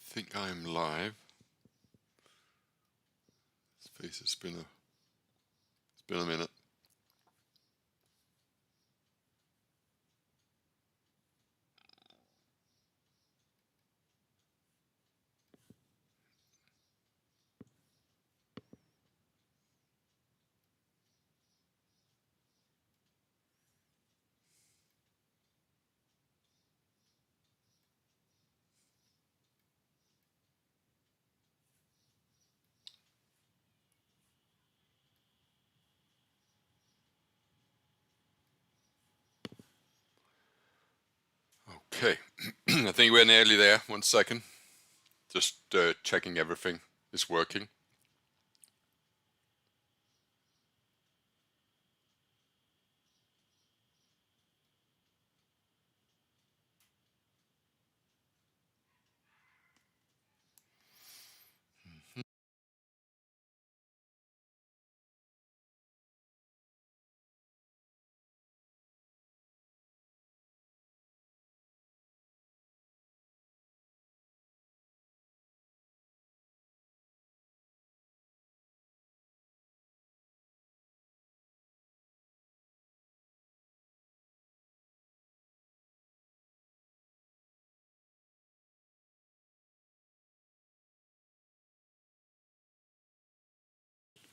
think I'm live. This face has been a minute. Okay, I think we're nearly there. 1 second. Just checking everything is working.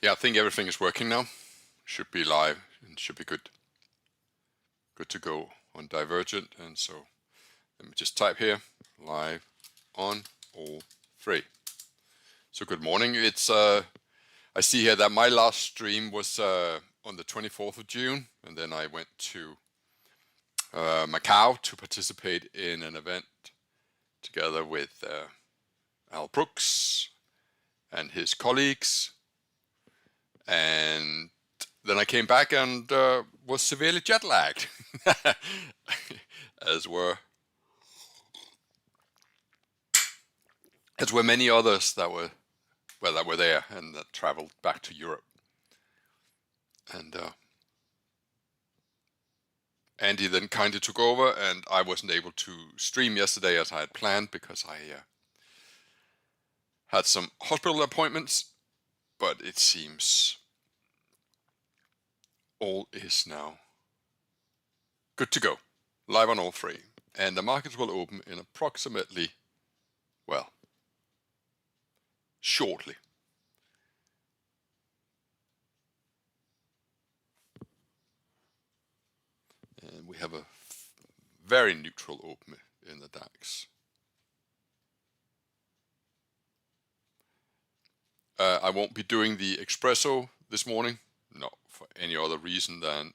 Yeah, I think everything is working now. Should be live and should be good to go on Divergent. And so let me just type here, live on all three. So good morning. It's I see here that my last stream was on the 24th of June, and then I went to Macau to participate in an event together with Al Brooks and his colleagues, and then I came back and was severely jet lagged, as were many others that were there and that traveled back to Europe. And Andy then kindly took over, and I wasn't able to stream yesterday as I had planned because I had some hospital appointments, but it seems all is now good to go, live on all three. And the markets will open in approximately, well, shortly. And we have a very neutral open in the DAX. I won't be doing the Espresso this morning, not for any other reason than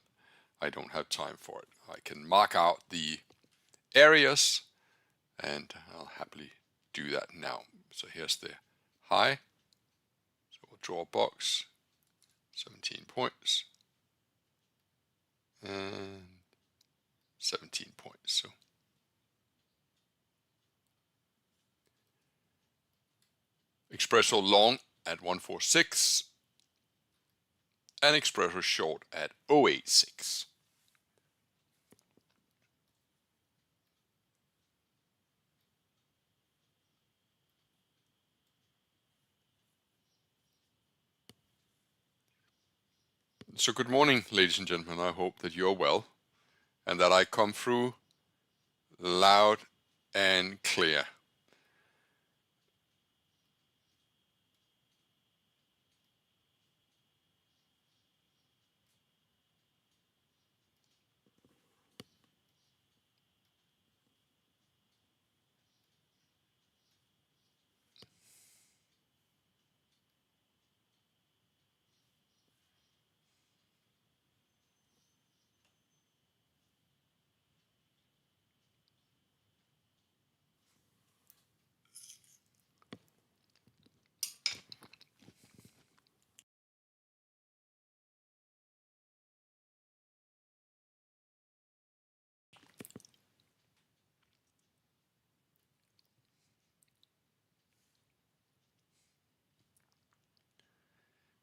I don't have time for it. I can mark out the areas, and I'll happily do that now. So here's the high. So we'll draw a box, 17 points, and 17 points. So Espresso long at 146 and Espresso short at 086. So good morning, ladies and gentlemen. I hope that you're well and that I come through loud and clear.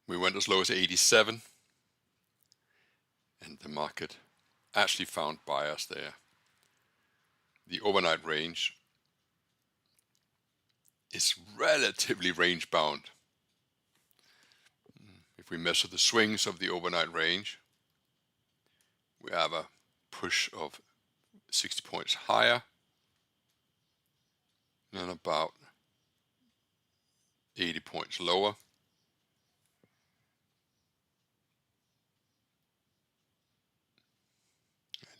We went as low as 87, and the market actually found buyers there. The overnight range is relatively range bound. If we measure the swings of the overnight range, we have a push of 60 points higher and about 80 points lower.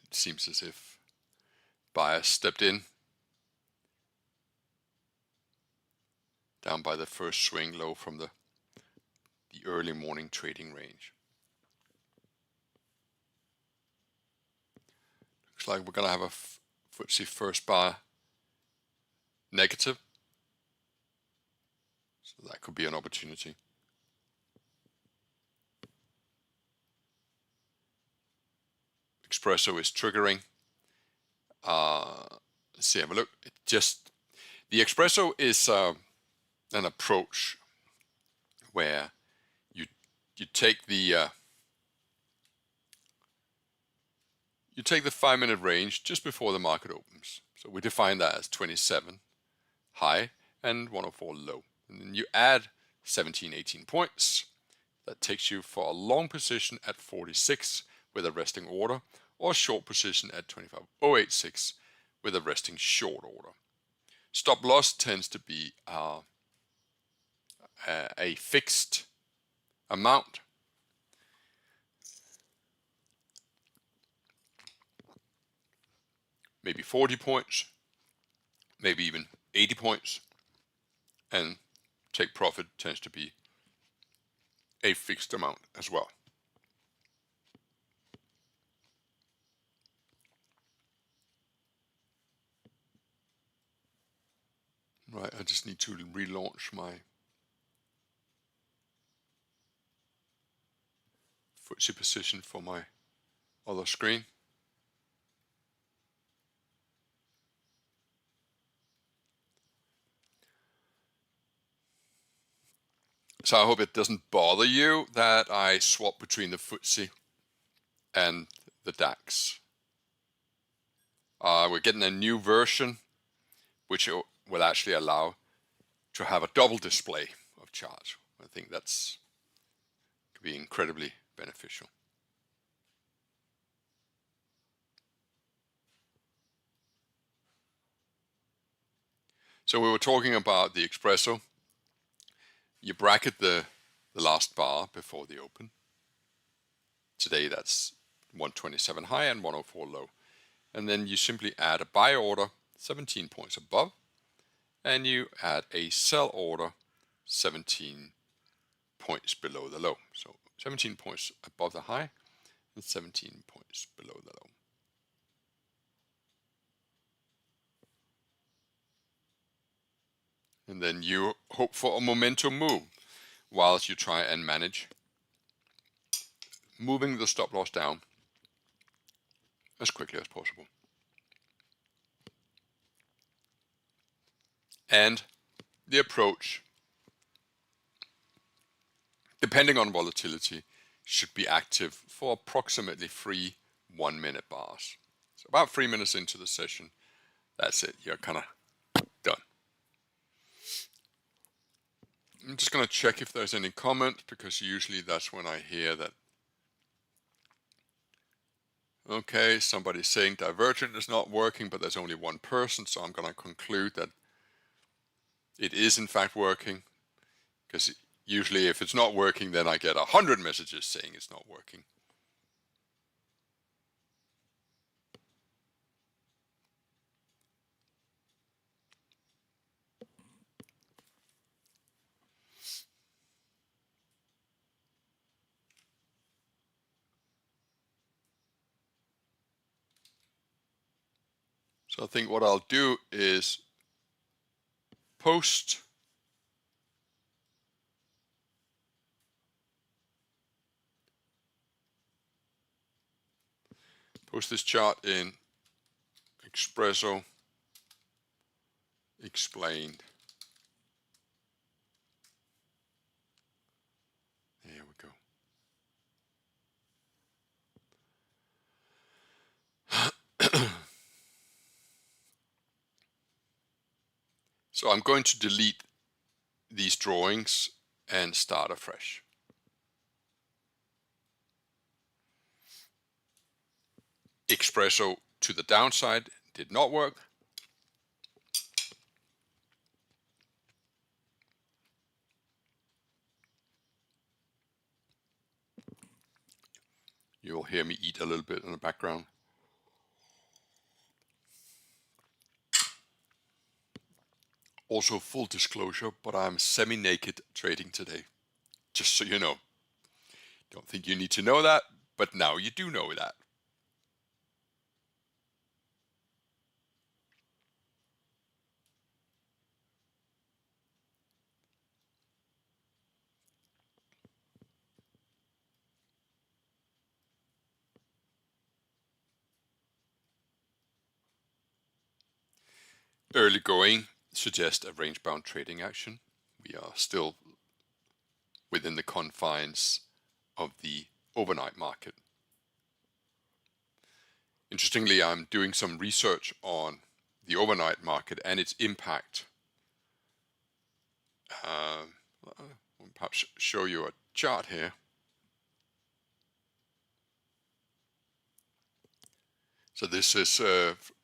It seems as if buyers stepped in down by the first swing low from the early morning trading range. Looks like we're going to have a FTSE first bar negative, so that could be an opportunity. Espresso is triggering. Let's see, have a look. The Espresso is an approach where you take the 5-minute range just before the market opens. So we define that as 27 high and 104 low. And then you add 17, 18 points. That takes you for a long position at 46 with a resting order, or a short position at 25.086 with a resting short order. Stop loss tends to be a fixed amount. Maybe 40 points, maybe even 80 points, and take profit tends to be a fixed amount as well. Right, I just need to relaunch my FTSE position for my other screen. So I hope it doesn't bother you that I swap between the FTSE and the DAX. We're getting a new version which will actually allow to have a double display of charts. I think that's could be incredibly beneficial. So we were talking about the Espresso. You bracket the last bar before the open. Today that's 127 high and 104 low. And then you simply add a buy order 17 points above, and you add a sell order 17 points below the low. So 17 points above the high and 17 points below the low. And then you hope for a momentum move whilst you try and manage moving the stop loss down as quickly as possible. And the approach, depending on volatility, should be active for approximately 3 1-minute bars. So about 3 minutes into the session, that's it. You're kind of done. I'm just going to check if there's any comments, because usually that's when I hear that, okay, somebody's saying divergent is not working, but there's only one person, so I'm going to conclude that it is in fact working, because usually if it's not working, then I get 100 messages saying it's not working. So I think what I'll do is post this chart in Espresso explained. There we go. So I'm going to delete these drawings and start afresh. Espresso to the downside did not work. You'll hear me eat a little bit in the background. Also, full disclosure, but I'm semi-naked trading today. Just so you know. Don't think you need to know that, but now you do know that. Early going suggests a range-bound trading action. We are still within the confines of the overnight market. Interestingly, I'm doing some research on the overnight market and its impact. I'll perhaps show you a chart here. So this is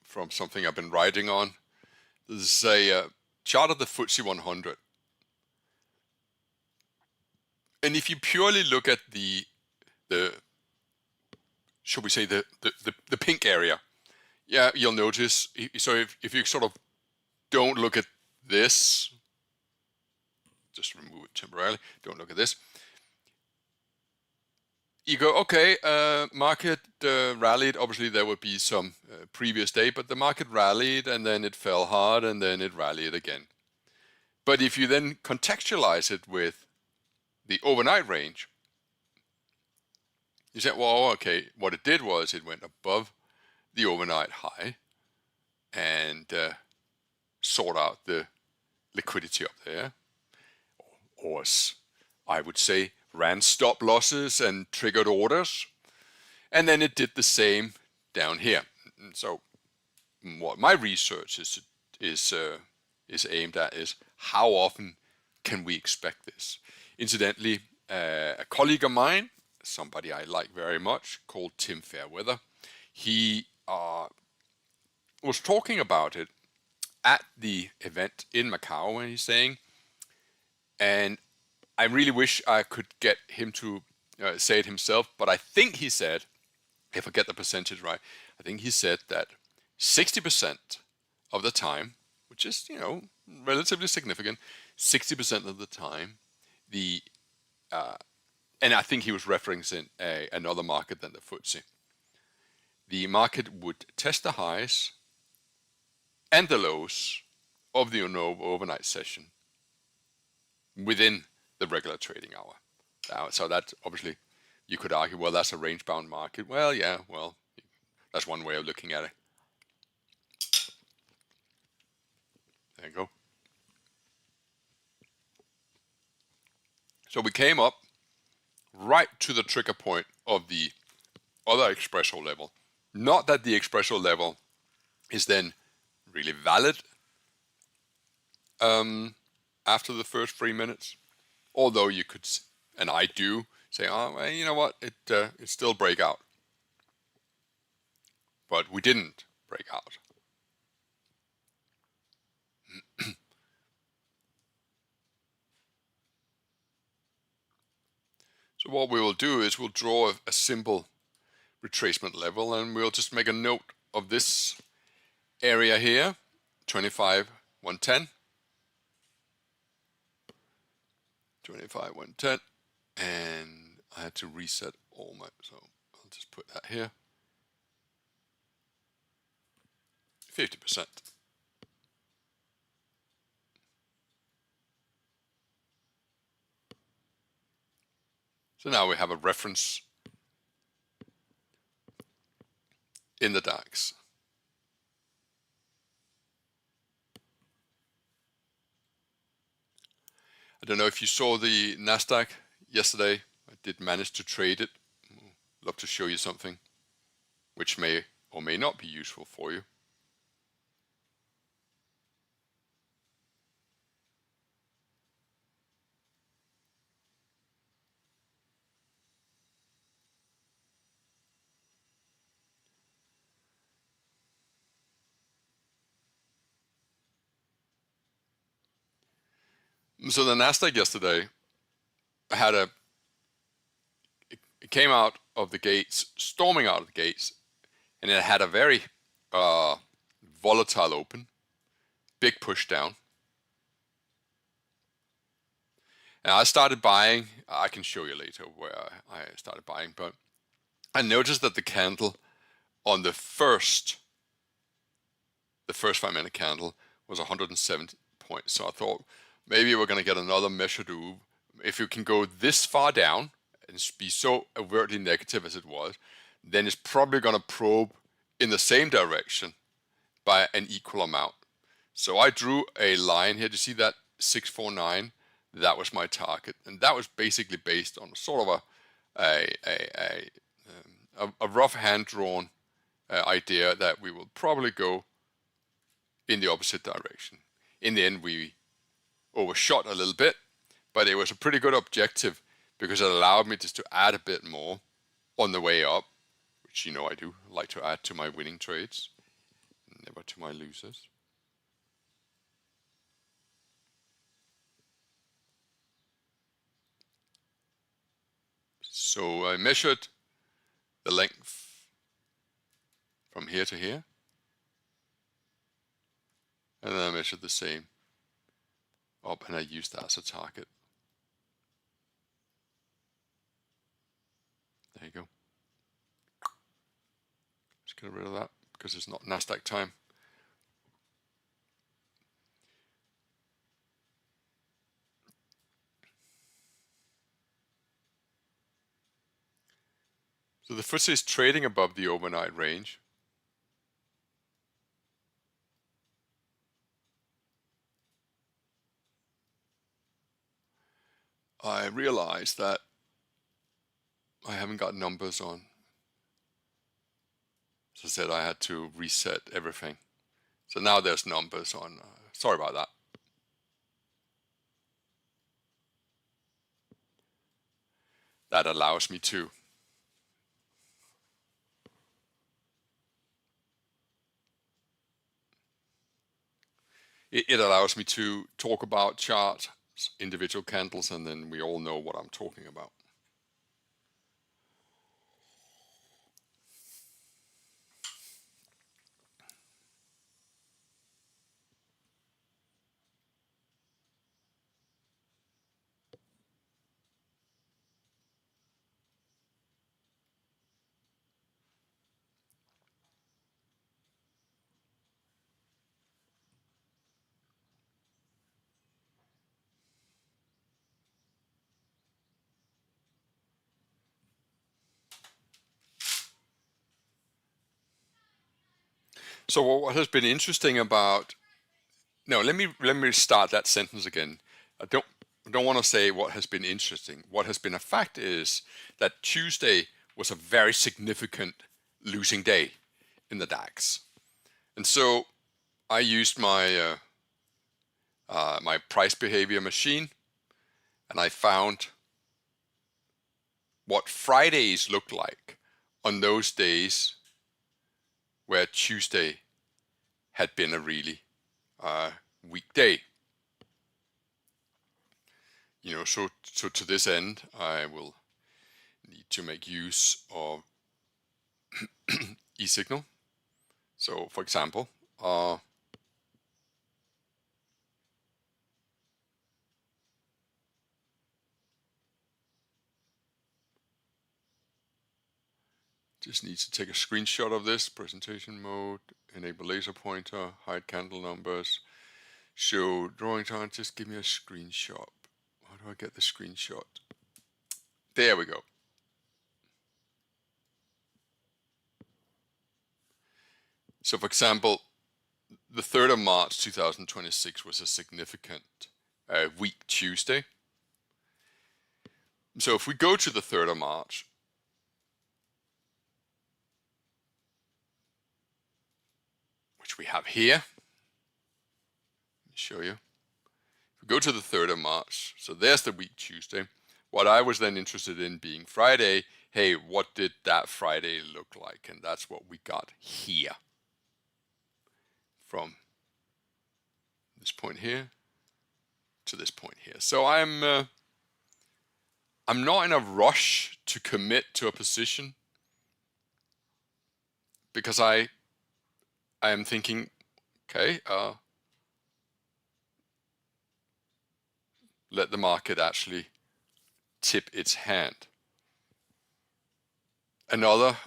from something I've been writing on. This is a chart of the FTSE 100. And if you purely look at the shall we say the pink area, yeah, you'll notice. So if you sort of don't look at this, just remove it temporarily. Don't look at this. You go, okay, market rallied. Obviously, there would be some previous day, but the market rallied and then it fell hard and then it rallied again. But if you then contextualize it with the overnight range, you say, well, okay, what it did was it went above the overnight high and sought out the liquidity up there, or I would say ran stop losses and triggered orders, and then it did the same down here. And so what my research is aimed at is how often can we expect this. Incidentally, a colleague of mine, somebody I like very much, called Tim Fairweather, he was talking about it at the event in Macau, and he's saying, and I really wish I could get him to say it himself, but I think he said, if I get the percentage right, I think he said that 60% of the time, which is, relatively significant, 60% of the time, and I think he was referencing another market than the FTSE, the market would test the highs and the lows of the overnight session within the regular trading hour. So that obviously you could argue, well, that's a range-bound market. Well, yeah, well, that's one way of looking at it. There you go. So we came up right to the trigger point of the other Espresso level. Not that the Espresso level is then really valid after the first 3 minutes, although you could, and I do, say, oh, well, you know what, it still break out. But we didn't break out. So what we will do is we'll draw a simple retracement level, and we'll just make a note of this area here, 25,110. 25,110, and I had to reset all my, so I'll just put that here. 50%. So now we have a reference in the DAX. I don't know if you saw the Nasdaq yesterday. I did manage to trade it. I'd love to show you something which may or may not be useful for you. So the Nasdaq yesterday had it came out of the gates, storming out of the gates, and it had a very volatile open, big push down. And I started buying. I can show you later where I started buying, but I noticed that the candle on the first 5-minute candle was 170 points. So I thought maybe we're going to get another measured move. If you can go this far down and be so overtly negative as it was, then it's probably going to probe in the same direction by an equal amount. So I drew a line here. Do you see that 649? That was my target, and that was basically based on sort of a rough hand-drawn idea that we will probably go in the opposite direction. In the end, we overshot a little bit, but it was a pretty good objective because it allowed me just to add a bit more on the way up, which you know I do like to add to my winning trades, never to my losers. So I measured the length from here to here, and then I measured the same up, and I used that as a target. There you go. Let's get rid of that because it's not Nasdaq time. So the FTSE is trading above the overnight range. I realized that I haven't got numbers on. As I said, I had to reset everything. So now there's numbers on. Sorry about that. That allows me to it allows me to talk about charts, individual candles, and then we all know what I'm talking about. So what has been interesting about, no, let me start that sentence again. I don't want to say what has been interesting. What has been a fact is that Tuesday was a very significant losing day in the DAX. And so I used my my price behavior machine, and I found what Fridays look like on those days where Tuesday had been a really weak day. You know, so to this end, I will need to make use of e-signal. So, for example, just need to take a screenshot of this presentation mode, enable laser pointer, hide candle numbers, show drawing time. Just give me a screenshot. How do I get the screenshot? There we go. So, for example, the 3rd of March 2026 was a significant weak Tuesday. So if we go to the 3rd of March, which we have here, let me show you. If we go to the 3rd of March, so there's the weak Tuesday. What I was then interested in being Friday, hey, what did that Friday look like? And that's what we got here. From this point here to this point here. So I'm not in a rush to commit to a position, because I am thinking, okay, let the market actually tip its hand. Another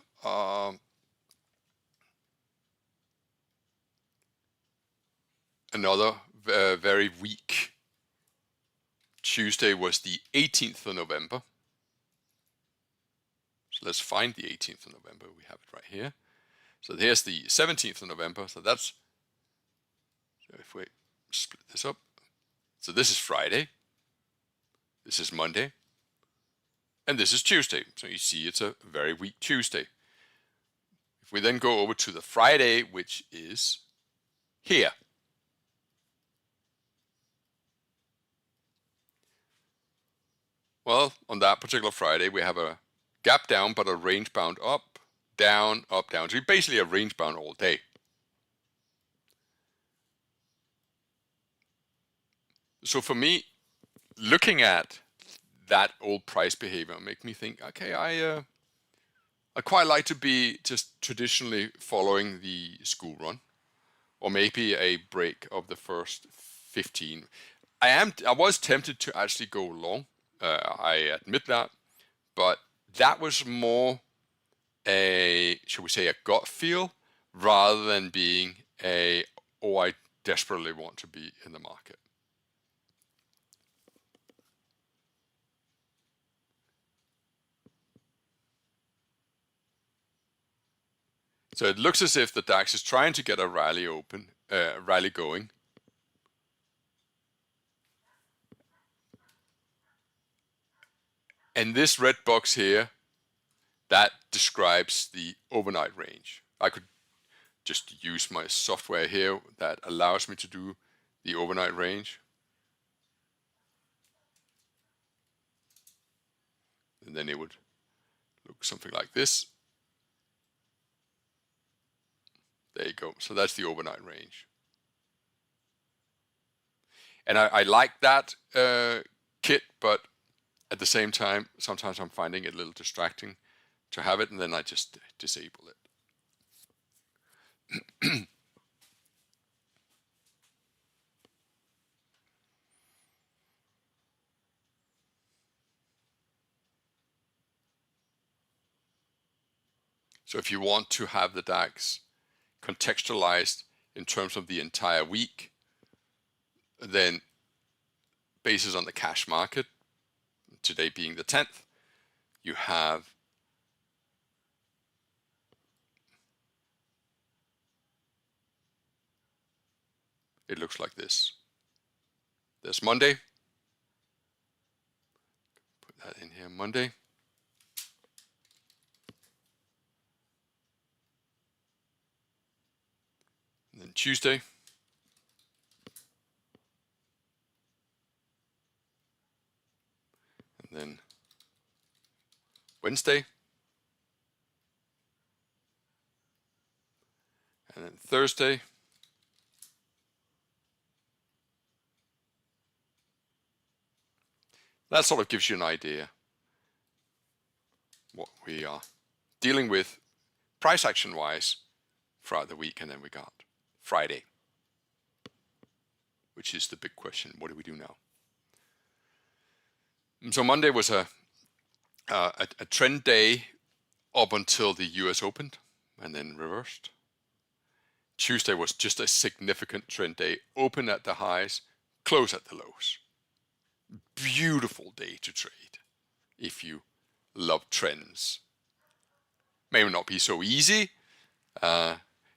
very weak Tuesday was the 18th of November. So let's find the 18th of November. We have it right here. So here's the 17th of November. So that's, so if we split this up, so this is Friday, this is Monday, and this is Tuesday. So you see it's a very weak Tuesday. If we then go over to the Friday, which is here, well, on that particular Friday, we have a gap down, but a range bound up, down, up, down. So basically a range bound all day. So for me, looking at that old price behavior make me think, okay, I quite like to be just traditionally following the school run, or maybe a break of the first 15. I was tempted to actually go long. I admit that, but that was more a, shall we say, a gut feel, rather than being a, oh, I desperately want to be in the market. So it looks as if the DAX is trying to get a rally going. And this red box here, that describes the overnight range. I could just use my software here that allows me to do the overnight range. And then it would look something like this. There you go. So that's the overnight range. And I like that kit, but at the same time, sometimes I'm finding it a little distracting to have it, and then I just disable it. So if you want to have the DAX contextualized in terms of the entire week, then basis on the cash market, today being the 10th, you have it looks like this. There's Monday. Put that in here, Monday. And then Tuesday. And then Wednesday. And then Thursday. That sort of gives you an idea what we are dealing with price action wise throughout the week. And then we got Friday, which is the big question. What do we do now? And so Monday was a trend day up until the US opened and then reversed. Tuesday was just a significant trend day, open at the highs, close at the lows. Beautiful day to trade if you love trends. May not be so easy,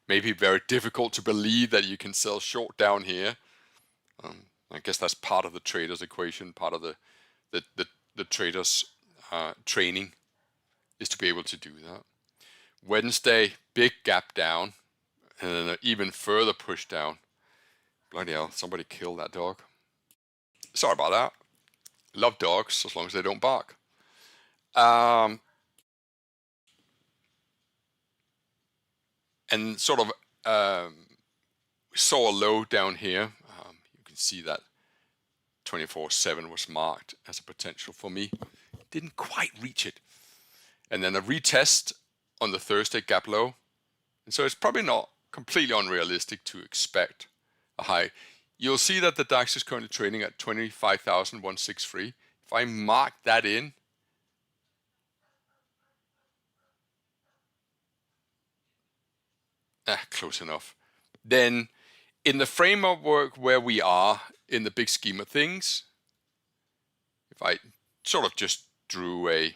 maybe very difficult to believe that you can sell short down here. I guess that's part of the trader's equation, part of the trader's training is to be able to do that. Wednesday, big gap down, and then an even further push down. Bloody hell, somebody killed that dog. Sorry about that. Love dogs as long as they don't bark. And sort of we saw a low down here. You can see that 24/7 was marked as a potential for me. Didn't quite reach it. And then a retest on the Thursday gap low. And so it's probably not completely unrealistic to expect a high. You'll see that the DAX is currently trading at 25,163. If I mark that in, close enough, then in the framework where we are in the big scheme of things, if I sort of just drew a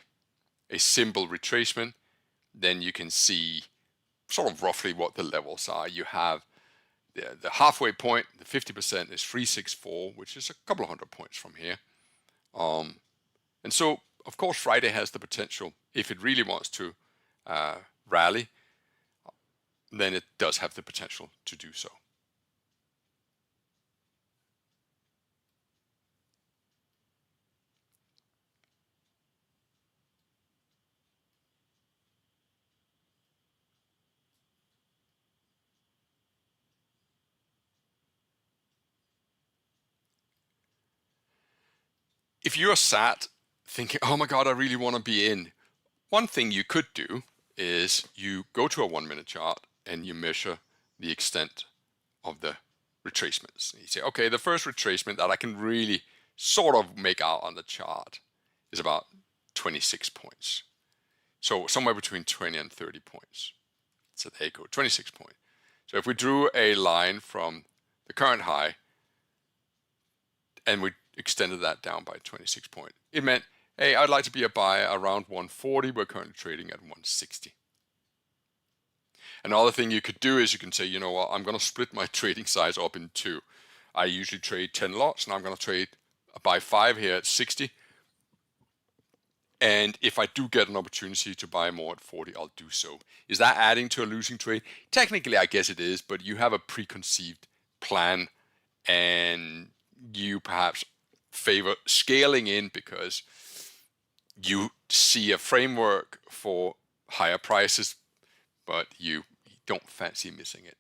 simple retracement, then you can see sort of roughly what the levels are. You have the halfway point, the 50% is 364, which is a couple of hundred points from here. And so, of course, Friday has the potential, if it really wants to rally, then it does have the potential to do so. If you're sat thinking, oh my God, I really want to be in, one thing you could do is you go to a 1 minute chart and you measure the extent of the retracements. You say, okay, the first retracement that I can really sort of make out on the chart is about 26 points. So somewhere between 20 and 30 points. So there you go, 26 points. So if we drew a line from the current high and we extended that down by 26 points, it meant, hey, I'd like to be a buyer around 140. We're currently trading at 160. Another thing you could do is you can say, you know what, I'm going to split my trading size up in two. I usually trade 10 lots, and I'm going to trade buy 5 here at 60. And if I do get an opportunity to buy more at 40, I'll do so. Is that adding to a losing trade? Technically, I guess it is, but you have a preconceived plan, and you perhaps favor scaling in because you see a framework for higher prices, but you don't fancy missing it.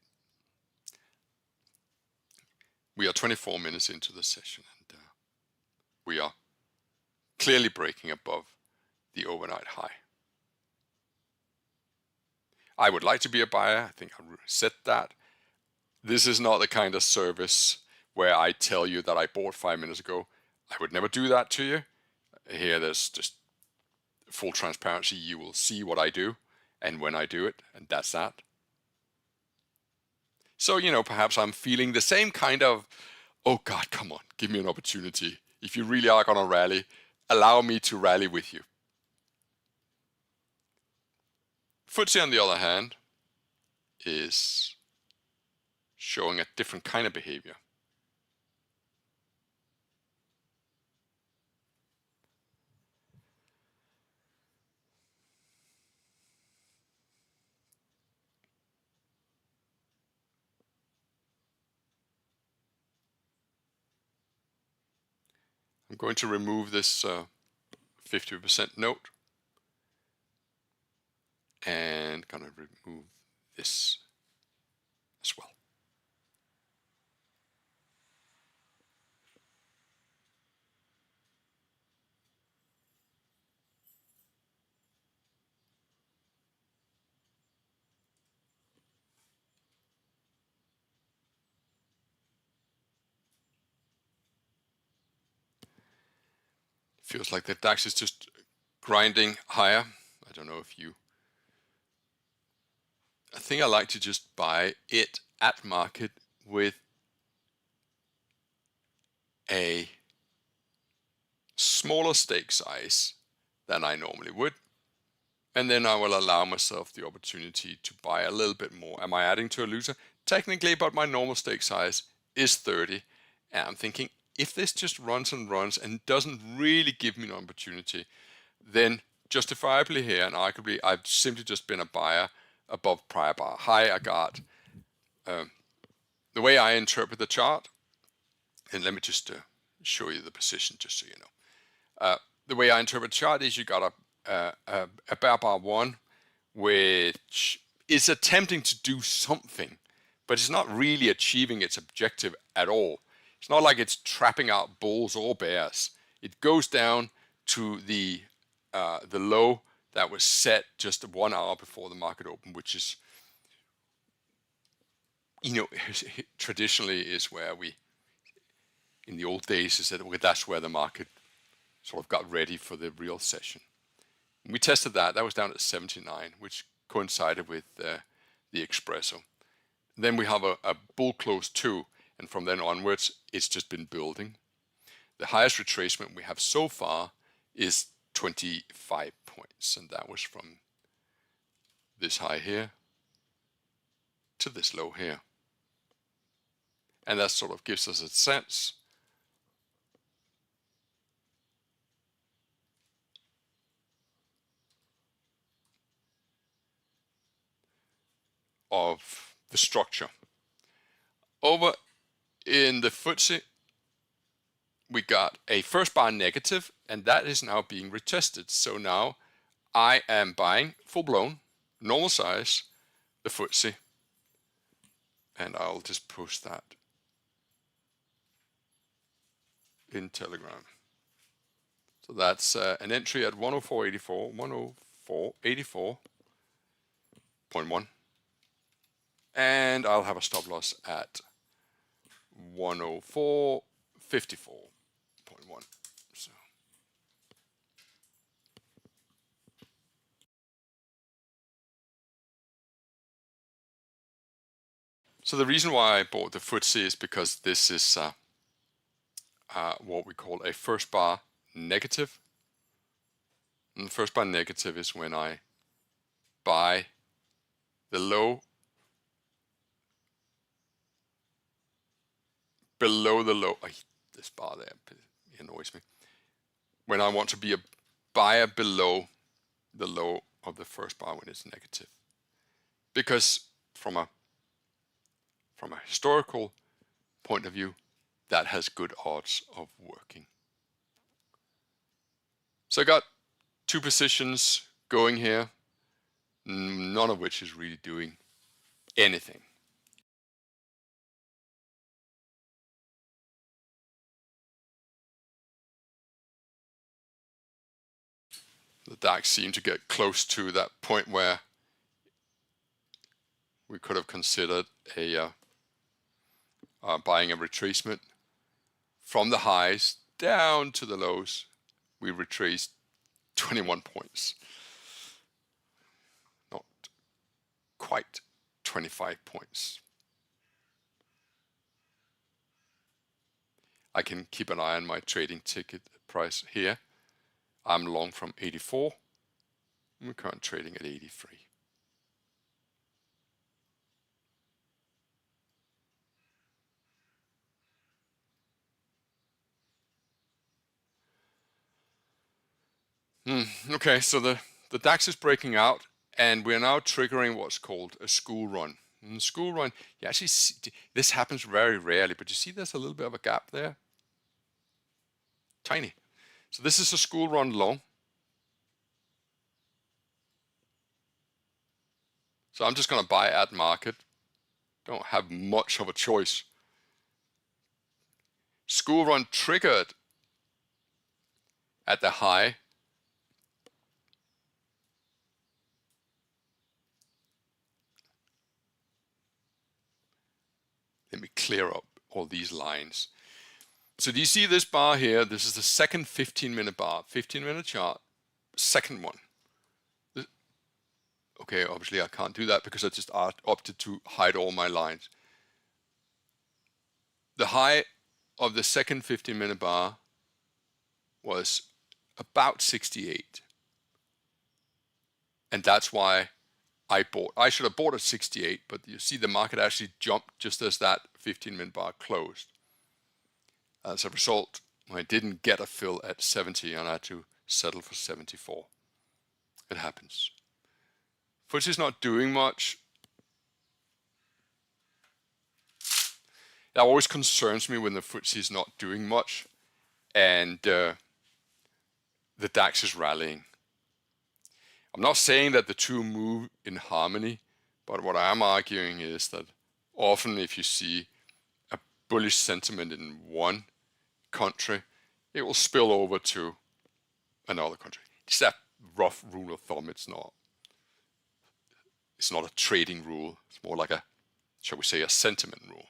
We are 24 minutes into the session, and we are clearly breaking above the overnight high. I would like to be a buyer. I think I said that. This is not the kind of service where I tell you that I bought 5 minutes ago. I would never do that to you. Here there's just full transparency. You will see what I do and when I do it, and that's that. So, you know, perhaps I'm feeling the same kind of, oh God, come on, give me an opportunity. If you really are going to rally, allow me to rally with you. FTSE, on the other hand, is showing a different kind of behavior. I'm going to remove this 50% note and going to remove this as well. Feels like the DAX is just grinding higher. I don't know if you... I think I like to just buy it at market with a smaller stake size than I normally would. And then I will allow myself the opportunity to buy a little bit more. Am I adding to a loser? Technically, but my normal stake size is 30. And I'm thinking, if this just runs and runs and doesn't really give me an opportunity, then justifiably here and arguably, I've simply just been a buyer above prior bar high. I got the way I interpret the chart, and let me just show you the position just so you know. The way I interpret the chart is you got a bear bar 1, which is attempting to do something, but it's not really achieving its objective at all. It's not like it's trapping out bulls or bears. It goes down to the low that was set just 1 hour before the market opened, which is, traditionally is where we, in the old days, is that that's where the market sort of got ready for the real session. We tested that. That was down at 79, which coincided with the Espresso. Then we have a bull close 2, and from then onwards, it's just been building. The highest retracement we have so far is 25 points, and that was from this high here to this low here. And that sort of gives us a sense of the structure. Over in the FTSE, we got a first bar negative, and that is now being retested. So now I am buying full blown, normal size, the FTSE, and I'll just post that in Telegram. So that's an entry at 104.84, 104.84.1, and I'll have a stop loss at 104.54.1. So the reason why I bought the FTSE is because this is what we call a first bar negative. And the first bar negative is when I buy the low below the low. This bar there annoys me. When I want to be a buyer below the low of the first bar when it's negative. Because from a historical point of view, that has good odds of working. So I got 2 positions going here, none of which is really doing anything. The DAX seemed to get close to that point where we could have considered a buying a retracement. From the highs down to the lows, we retraced 21 points. Not quite 25 points. I can keep an eye on my trading ticket price here. I'm long from 84. I'm currently trading at 83. Okay, so the DAX is breaking out, and we're now triggering what's called a school run. In the school run, you actually see, this happens very rarely, but you see there's a little bit of a gap there. Tiny. So this is a school run low. So I'm just going to buy at market. Don't have much of a choice. School run triggered at the high. Let me clear up all these lines. So do you see this bar here? This is the second 15-minute bar, 15-minute chart, second one. Okay, obviously I can't do that because I just opted to hide all my lines. The high of the second 15-minute bar was about 68. And that's why I bought. I should have bought at 68, but you see the market actually jumped just as that 15-minute bar closed. As a result, I didn't get a fill at 70 and I had to settle for 74. It happens. FTSE is not doing much. That always concerns me when the FTSE is not doing much and the DAX is rallying. I'm not saying that the two move in harmony, but what I'm arguing is that often if you see a bullish sentiment in one country, it will spill over to another country. It's that rough rule of thumb. It's not a trading rule. It's more like a, shall we say, a sentiment rule.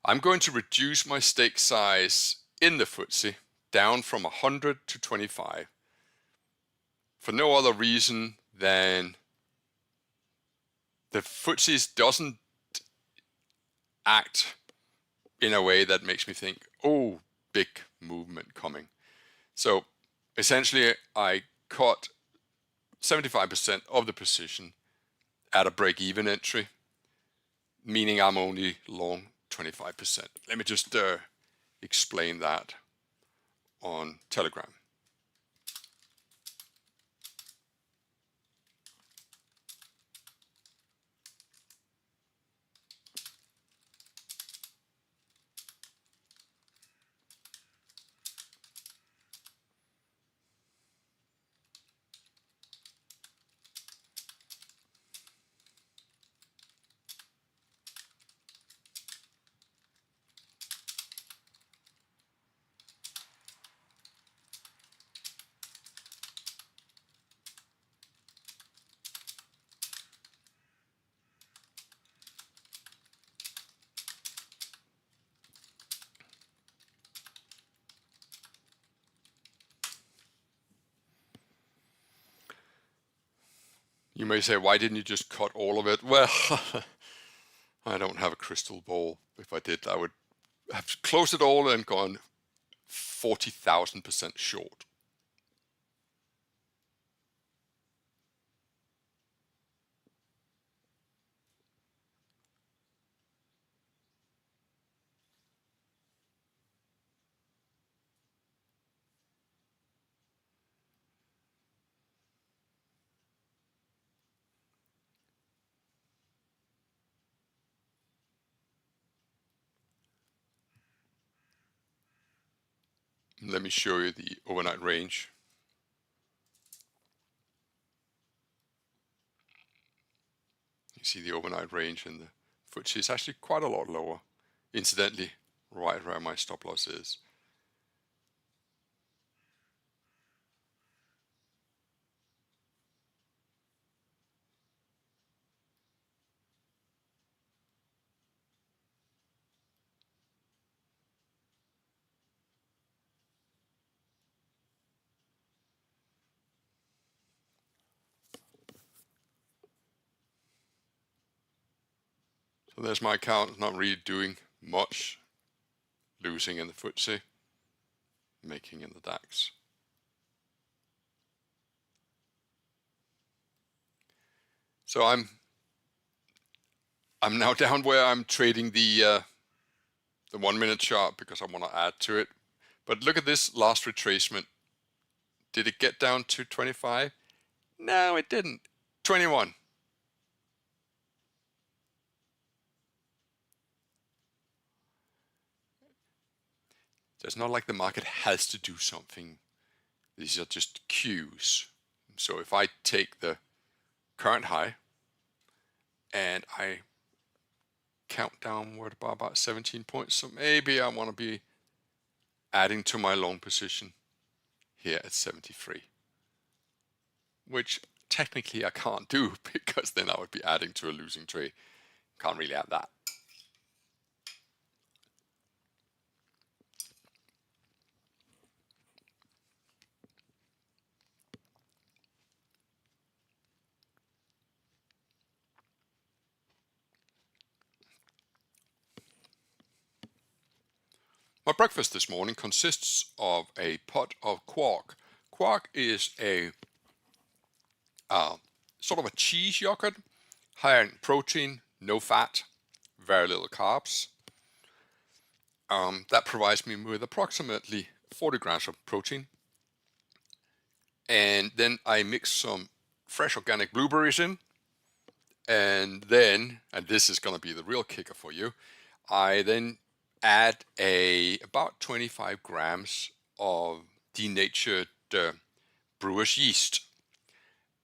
I'm going to reduce my stake size in the FTSE down from 100 to 25 for no other reason than the FTSE doesn't act in a way that makes me think, oh, big movement coming. So essentially I cut 75% of the position at a break-even entry, meaning I'm only long 25%. Let me just explain that on Telegram. You may say, why didn't you just cut all of it? Well, I don't have a crystal ball. If I did, I would have closed it all and gone 40,000% short. Let me show you the overnight range. You see the overnight range in the FTSE is actually quite a lot lower. Incidentally, right where my stop loss is. So there's my account, not really doing much, losing in the FTSE, making in the DAX. So I'm now down where I'm trading the 1 minute chart because I want to add to it. But look at this last retracement. Did it get down to 25? No, it didn't. 21. It's not like the market has to do something. These are just cues. So if I take the current high and I count downward by about 17 points, so maybe I want to be adding to my long position here at 73, which technically I can't do because then I would be adding to a losing trade. Can't really add that. My breakfast this morning consists of a pot of quark. Quark is a sort of a cheese yogurt, high in protein, no fat, very little carbs. That provides me with approximately 40 grams of protein. And then I mix some fresh organic blueberries in. And then, and this is going to be the real kicker for you, I then add about 25 grams of denatured brewer's yeast.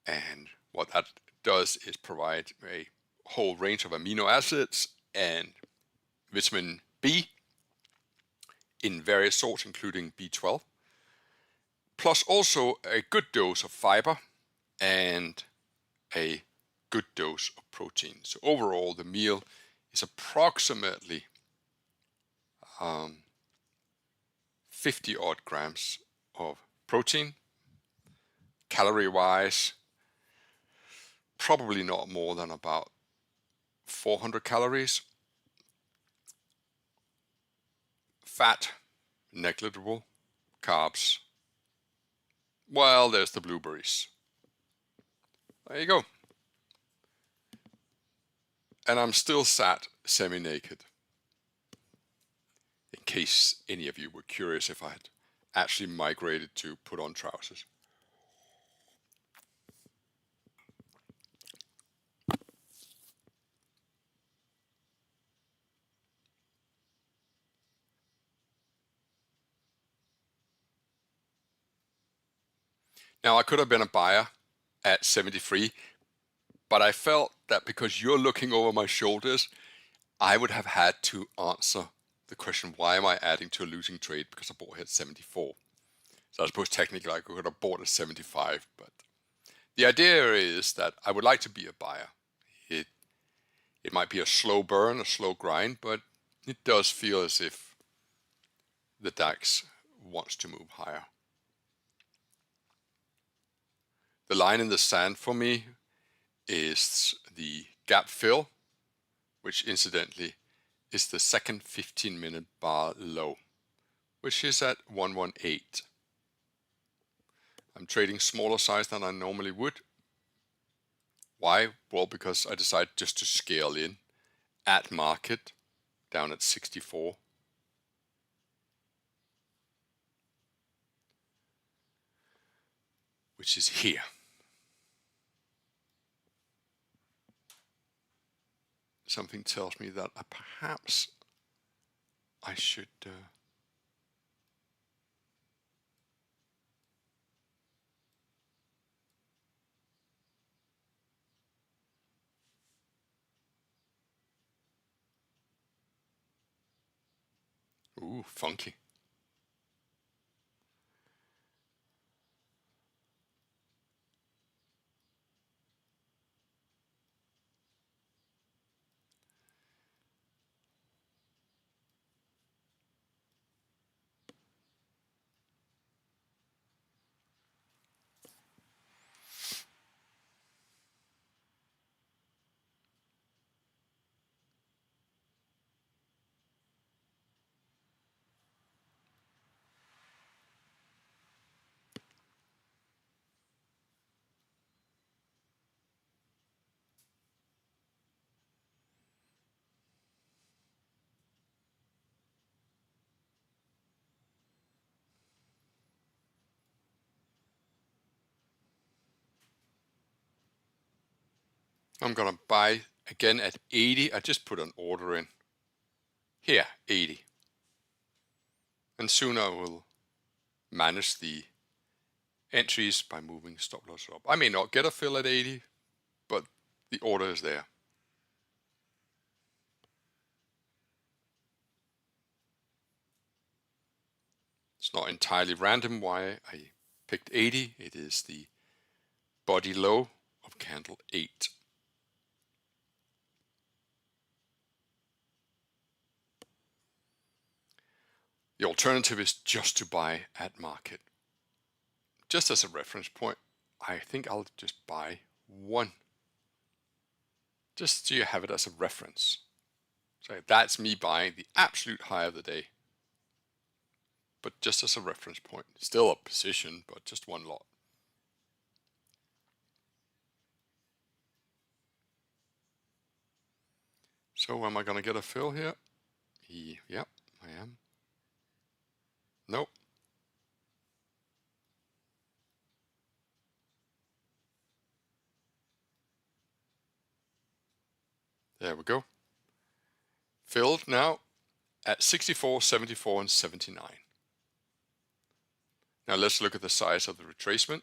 And what that does is provide a whole range of amino acids and vitamin B in various sorts, including B12, plus also a good dose of fiber and a good dose of protein. So overall, the meal is approximately 50 odd grams of protein. Calorie wise, probably not more than about 400 calories. Fat, negligible. Carbs, well, there's the blueberries. There you go. And I'm still sat semi-naked, in case any of you were curious if I had actually migrated to put on trousers. Now, I could have been a buyer at 73, but I felt that because you're looking over my shoulders, I would have had to answer the question, why am I adding to a losing trade because I bought here at 74? So I suppose technically I could have bought at 75, but the idea is that I would like to be a buyer. It might be a slow burn, a slow grind, but it does feel as if the DAX wants to move higher. The line in the sand for me is the gap fill, which incidentally is the second 15-minute bar low, which is at 118. I'm trading smaller size than I normally would. Why? Well, because I decided just to scale in at market down at 64. Which is here. Something tells me that perhaps I should ooh, funky. I'm going to buy again at 80. I just put an order in. Here, 80. And soon I will manage the entries by moving stop loss up. I may not get a fill at 80, but the order is there. It's not entirely random why I picked 80. It is the body low of candle 8. The alternative is just to buy at market. Just as a reference point, I think I'll just buy 1. Just so you have it as a reference. So that's me buying the absolute high of the day. But just as a reference point. Still a position, but just 1 lot. So am I going to get a fill here? Yep, I am. Nope. There we go. Filled now at 64, 74, and 79. Now let's look at the size of the retracement.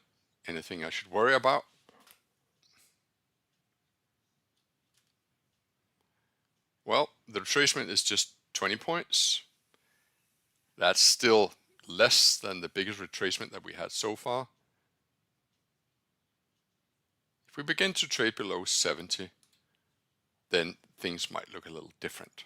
Anything I should worry about? Well, the retracement is just 20 points. That's still less than the biggest retracement that we had so far. If we begin to trade below 70, then things might look a little different.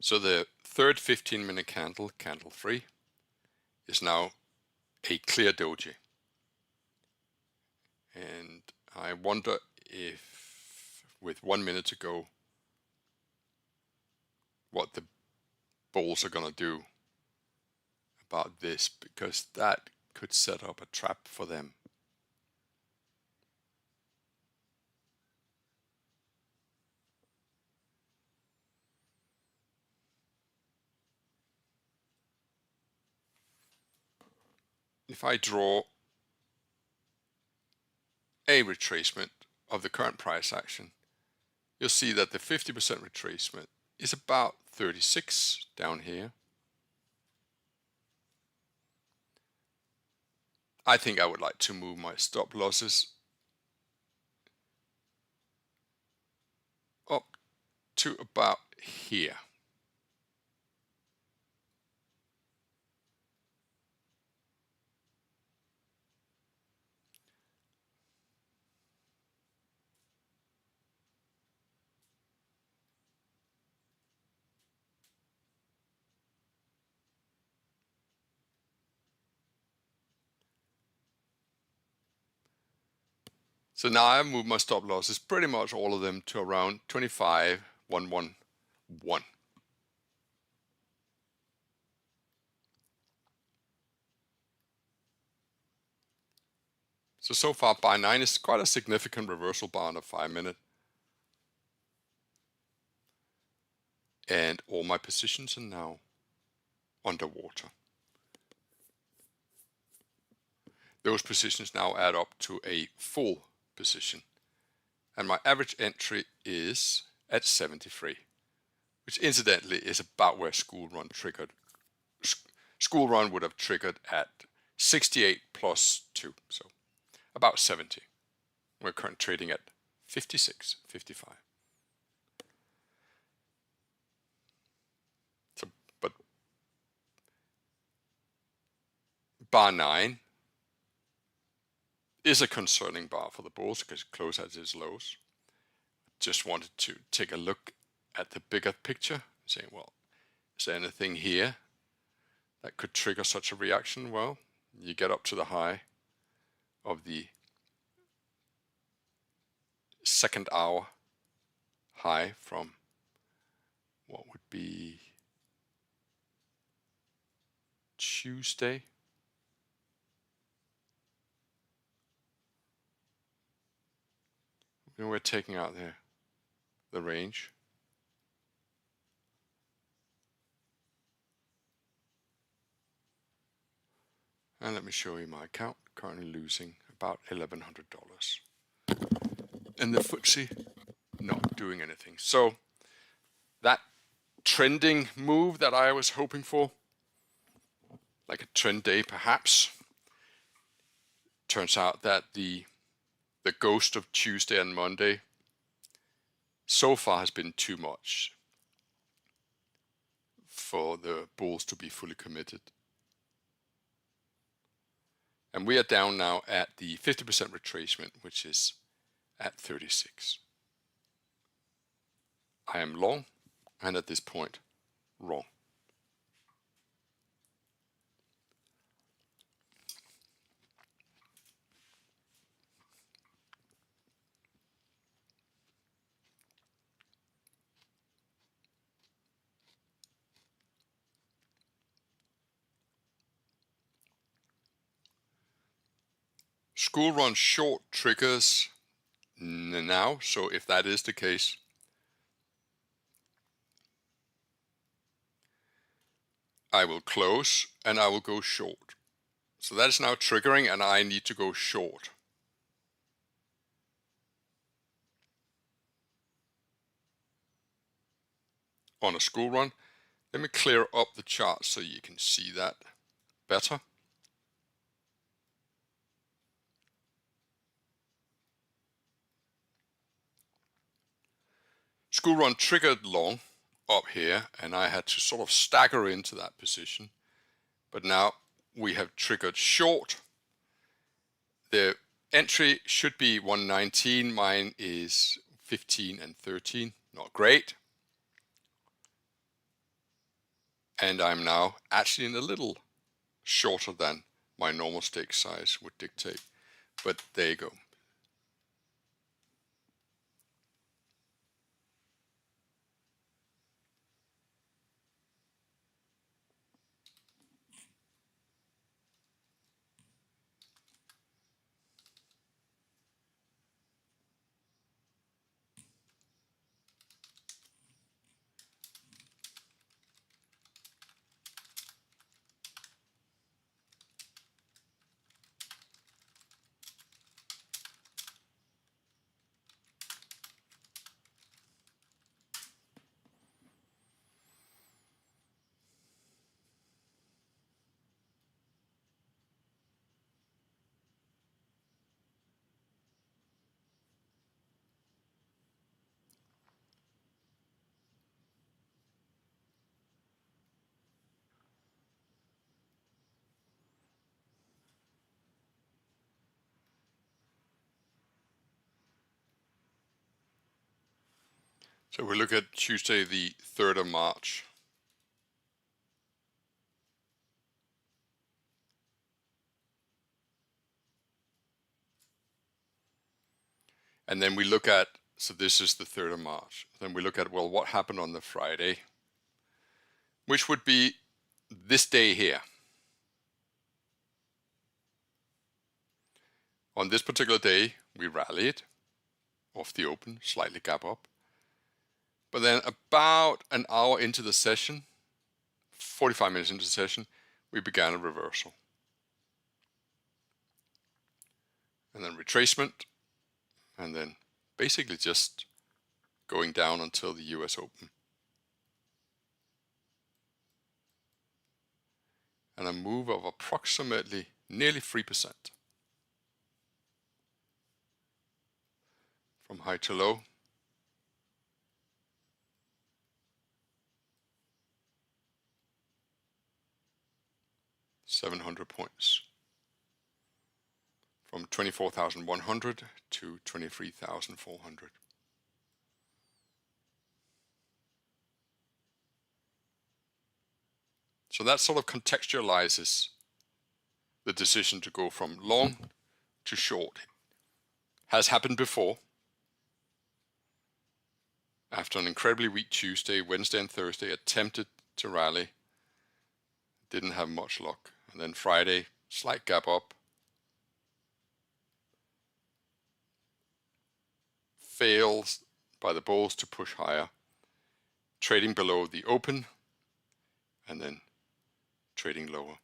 So the third 15-minute candle, candle 3, is now a clear doji. And I wonder if, with 1 minute to go, what the bulls are going to do about this, because that could set up a trap for them. If I draw a retracement of the current price action, you'll see that the 50% retracement is about 36 down here. I think I would like to move my stop losses up to about here. So now I've moved my stop losses, pretty much all of them, to around 25,111. So far buy 9 is quite a significant reversal bar on a 5-minute. And all my positions are now underwater. Those positions now add up to a full position. And my average entry is at 73, which incidentally is about where School Run triggered. School Run would have triggered at 68 plus 2, so about 70. We're currently trading at 56, 55. So, but bar 9 is a concerning bar for the bulls because it closed at its lows. Just wanted to take a look at the bigger picture, saying, well, is there anything here that could trigger such a reaction? Well, you get up to the high of the second hour high from what would be Tuesday. And we're taking out the range. And let me show you my account, currently losing about $1,100. And the FTSE not doing anything. So that trending move that I was hoping for, like a trend day perhaps, turns out that the ghost of Tuesday and Monday so far has been too much for the bulls to be fully committed. And we are down now at the 50% retracement, which is at 36. I am long, and at this point, wrong. school run short triggers now. So if that is the case, I will close and I will go short. So that is now triggering and I need to go short. On a school run, let me clear up the chart so you can see that better. School run triggered long up here and I had to sort of stagger into that position. But now we have triggered short. The entry should be 119. Mine is 15 and 13. Not great. And I'm now actually in a little shorter than my normal stake size would dictate. But there you go. So we look at Tuesday, the 3rd of March. And then we look at, so this is the 3rd of March. Then we look at, well, what happened on the Friday, which would be this day here. On this particular day, we rallied off the open, slightly gap up. But then about an hour into the session, 45 minutes into the session, we began a reversal. And then retracement, and then basically just going down until the US Open. And a move of approximately nearly 3%. From high to low. $700 points. From 24,100 to 23,400. So that sort of contextualizes the decision to go from long to short. Has happened before. After an incredibly weak Tuesday, Wednesday and Thursday, attempted to rally. Didn't have much luck. And then Friday, slight gap up. Fails by the bulls to push higher. Trading below the open. And then trading lower.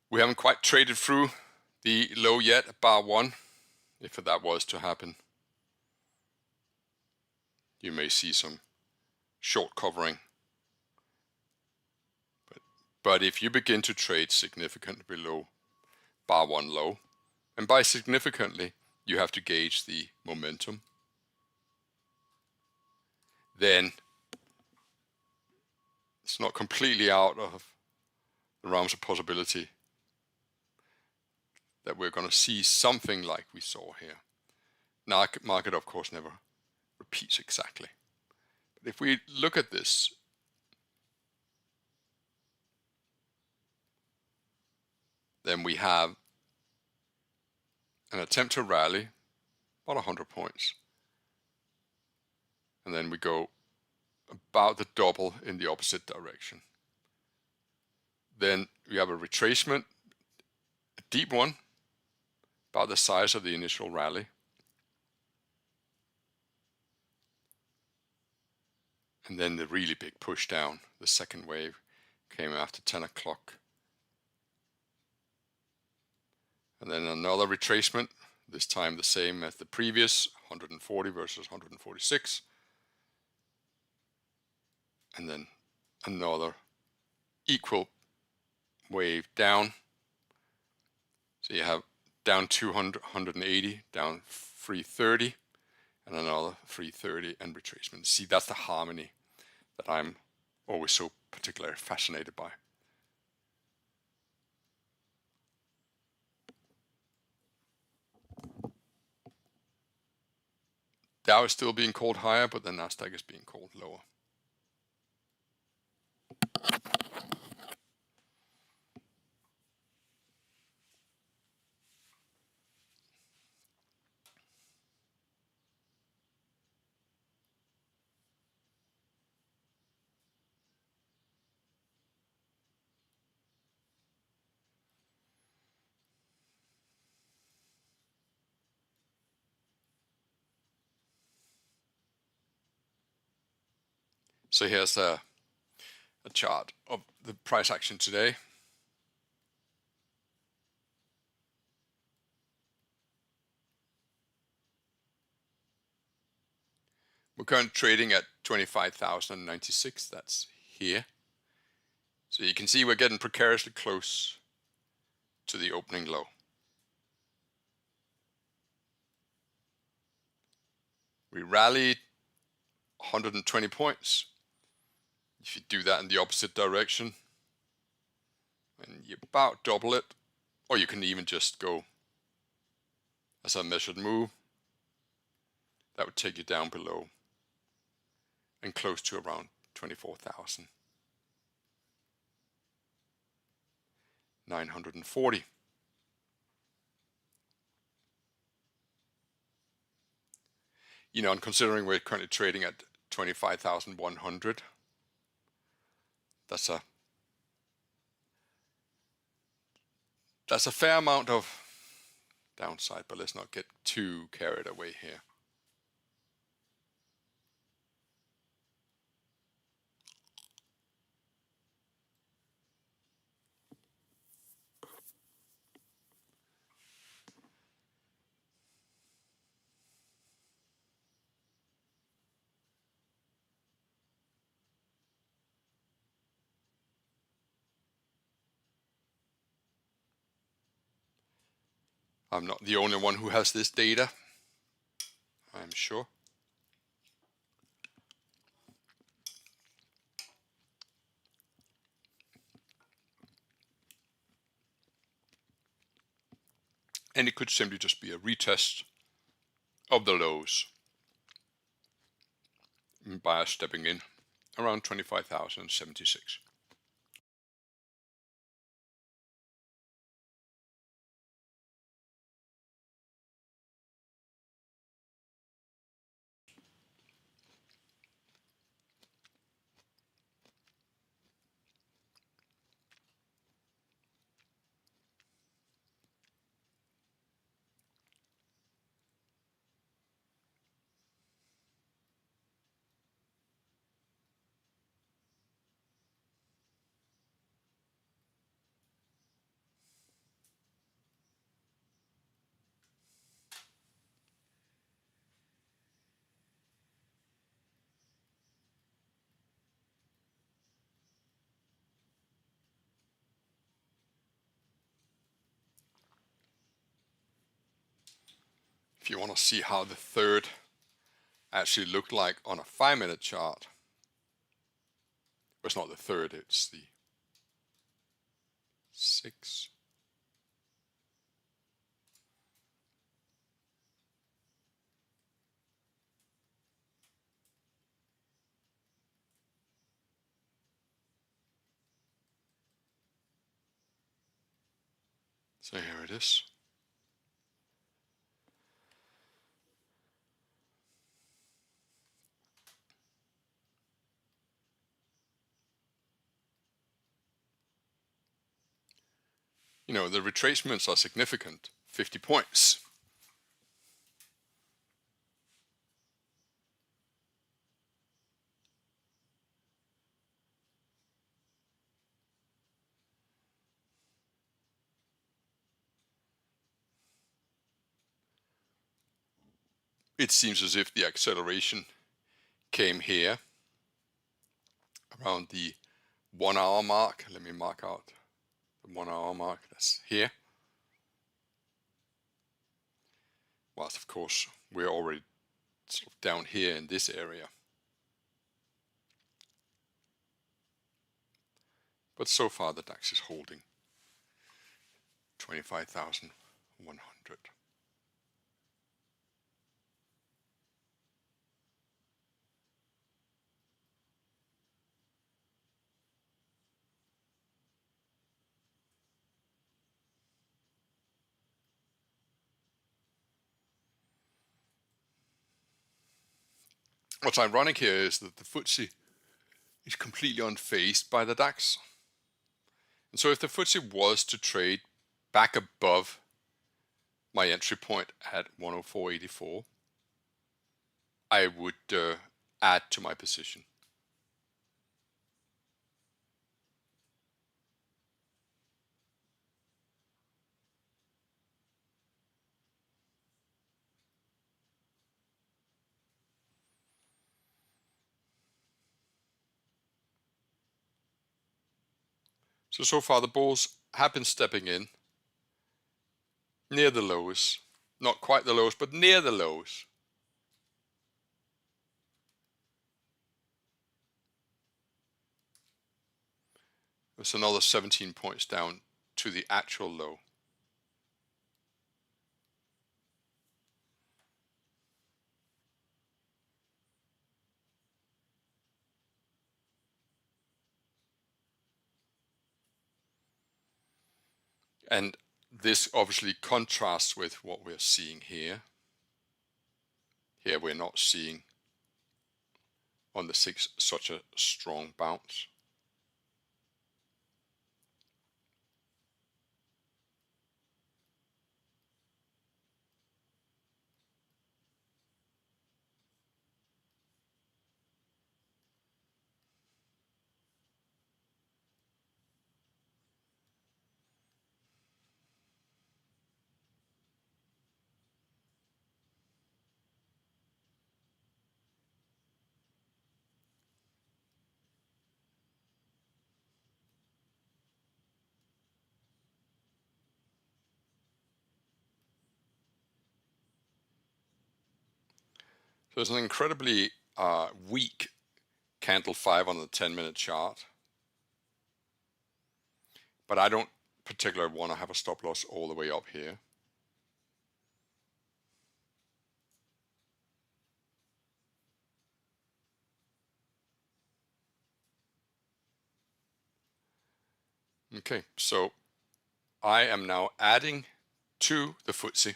We haven't quite traded through the low yet at bar 1, if that was to happen. You may see some short covering. But if you begin to trade significantly below bar 1 low, and by significantly, you have to gauge the momentum, then it's not completely out of the realms of possibility that we're going to see something like we saw here. Now, market, of course, never repeats exactly. But if we look at this, Then we have an attempt to rally, about 100 points. And then we go about the double in the opposite direction. Then we have a retracement, a deep one, about the size of the initial rally. And then the really big push down, the second wave, came after 10 o'clock. And then another retracement, this time the same as the previous, 140 versus 146. And then another equal wave down. So you have down 200, 180, down 330, and another 330 and retracement. See, that's the harmony that I'm always so particularly fascinated by. Dow is still being called higher, but the Nasdaq is being called lower. So here's a chart of the price action today. We're currently trading at 25,096. That's here. So you can see we're getting precariously close to the opening low. We rallied 120 points. If you do that in the opposite direction, and you about double it, or you can even just go as a measured move, that would take you down below and close to around 24,940. You know, and considering we're currently trading at 25,100, that's a fair amount of downside, but let's not get too carried away here. I'm not the only one who has this data, I'm sure. And it could simply just be a retest of the lows. Buyers stepping in around 25,076. If you want to see how the third actually looked like on a 5-minute chart, well, it's not the third, it's the 6. So here it is. You know, the retracements are significant, 50 points. It seems as if the acceleration came here around the 1 hour mark. Let me mark out the 1 hour mark. That's here. Whilst of course we're already sort of down here in this area. But so far the DAX is holding 25,100. What's ironic here is that the FTSE is completely unfazed by the DAX. And so if the FTSE was to trade back above my entry point at 104.84, I would add to my position. So far the bulls have been stepping in near the lows, not quite the lows, but near the lows. There's another 17 points down to the actual low. And this obviously contrasts with what we're seeing here. Here we're not seeing on the 6 such a strong bounce. So it's an incredibly weak candle 5 on the 10-minute chart. But I don't particularly want to have a stop loss all the way up here. Okay, so I am now adding to the FTSE.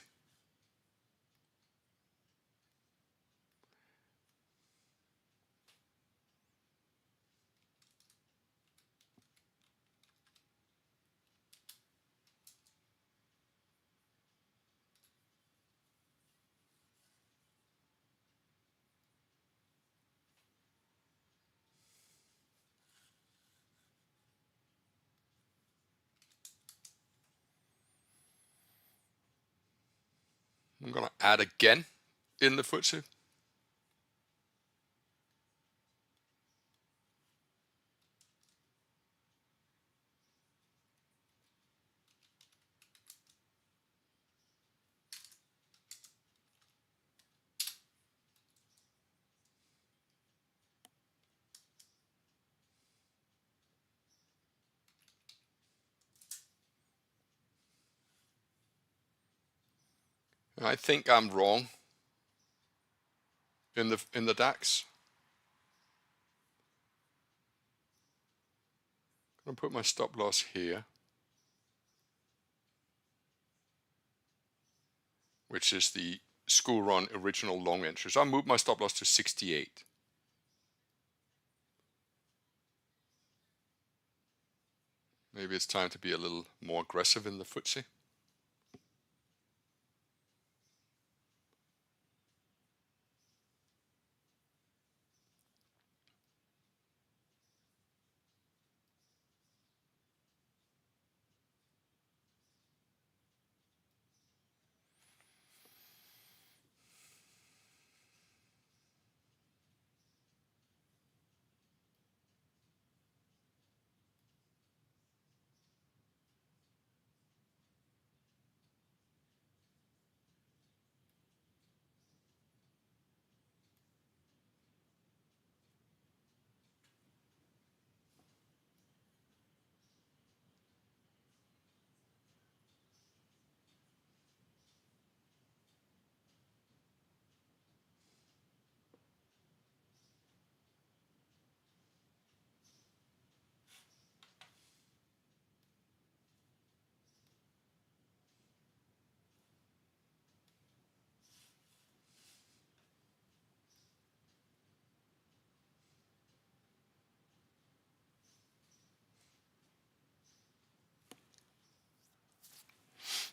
I'm going to add again in the FTSE. I think I'm wrong in the DAX. I'm going to put my stop loss here. which is the school run original long entry. So I moved my stop loss to 68. Maybe it's time to be a little more aggressive in the FTSE.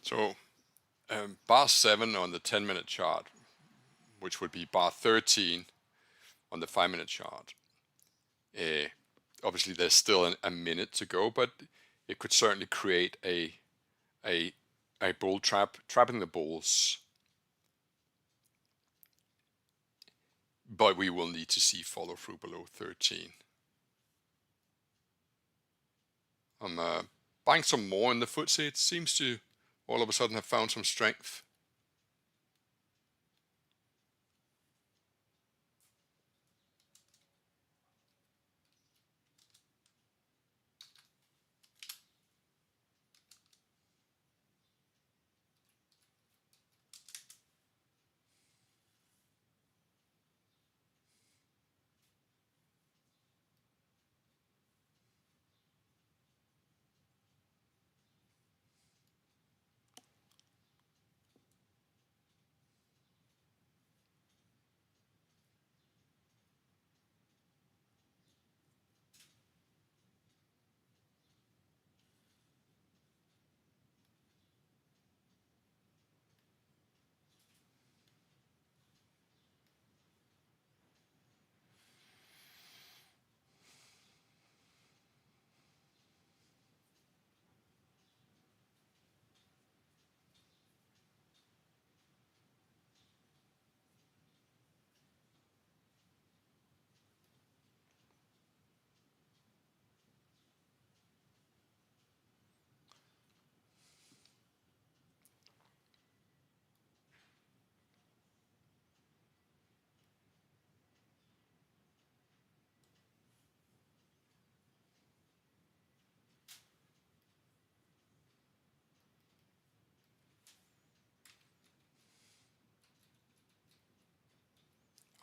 So bar 7 on the 10-minute chart, which would be bar 13 on the 5-minute chart. Obviously, there's still a minute to go, but it could certainly create a bull trap, trapping the bulls. But we will need to see follow through below 13. I'm buying some more in the FTSE. It seems to all of a sudden have found some strength.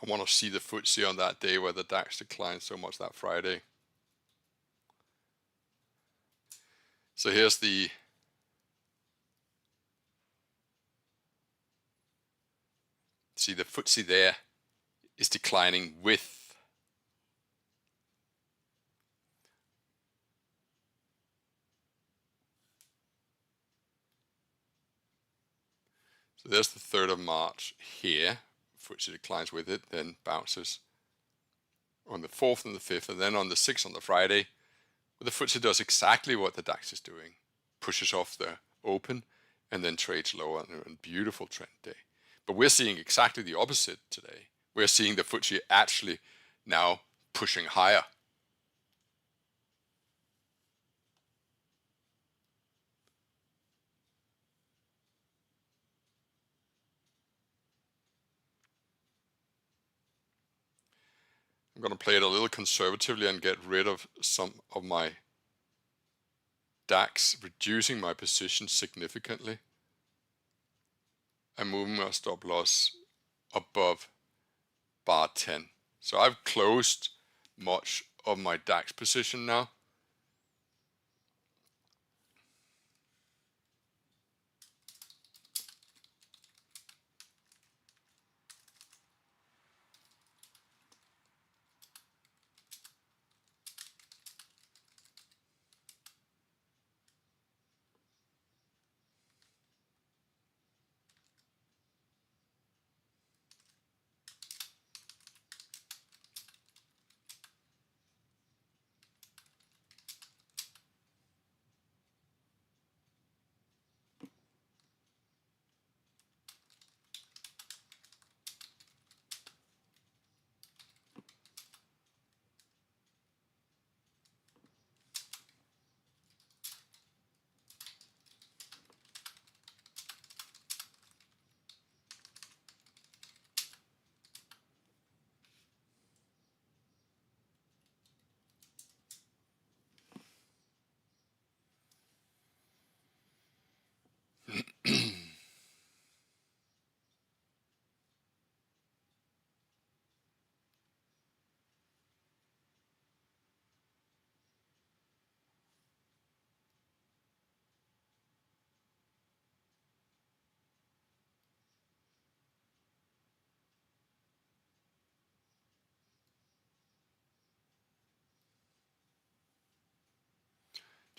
I want to see the FTSE on that day where the DAX declined so much that Friday. So here's the FTSE there is declining with so there's the 3rd of March here. FTSE declines with it, then bounces on the 4th and the 5th, and then on the 6th on the Friday, where the FTSE does exactly what the DAX is doing, pushes off the open and then trades lower on a beautiful trend day. But we're seeing exactly the opposite today. We're seeing the FTSE actually now pushing higher. I'm going to play it a little conservatively and get rid of some of my DAX, reducing my position significantly and moving my stop loss above bar 10. So I've closed much of my DAX position now.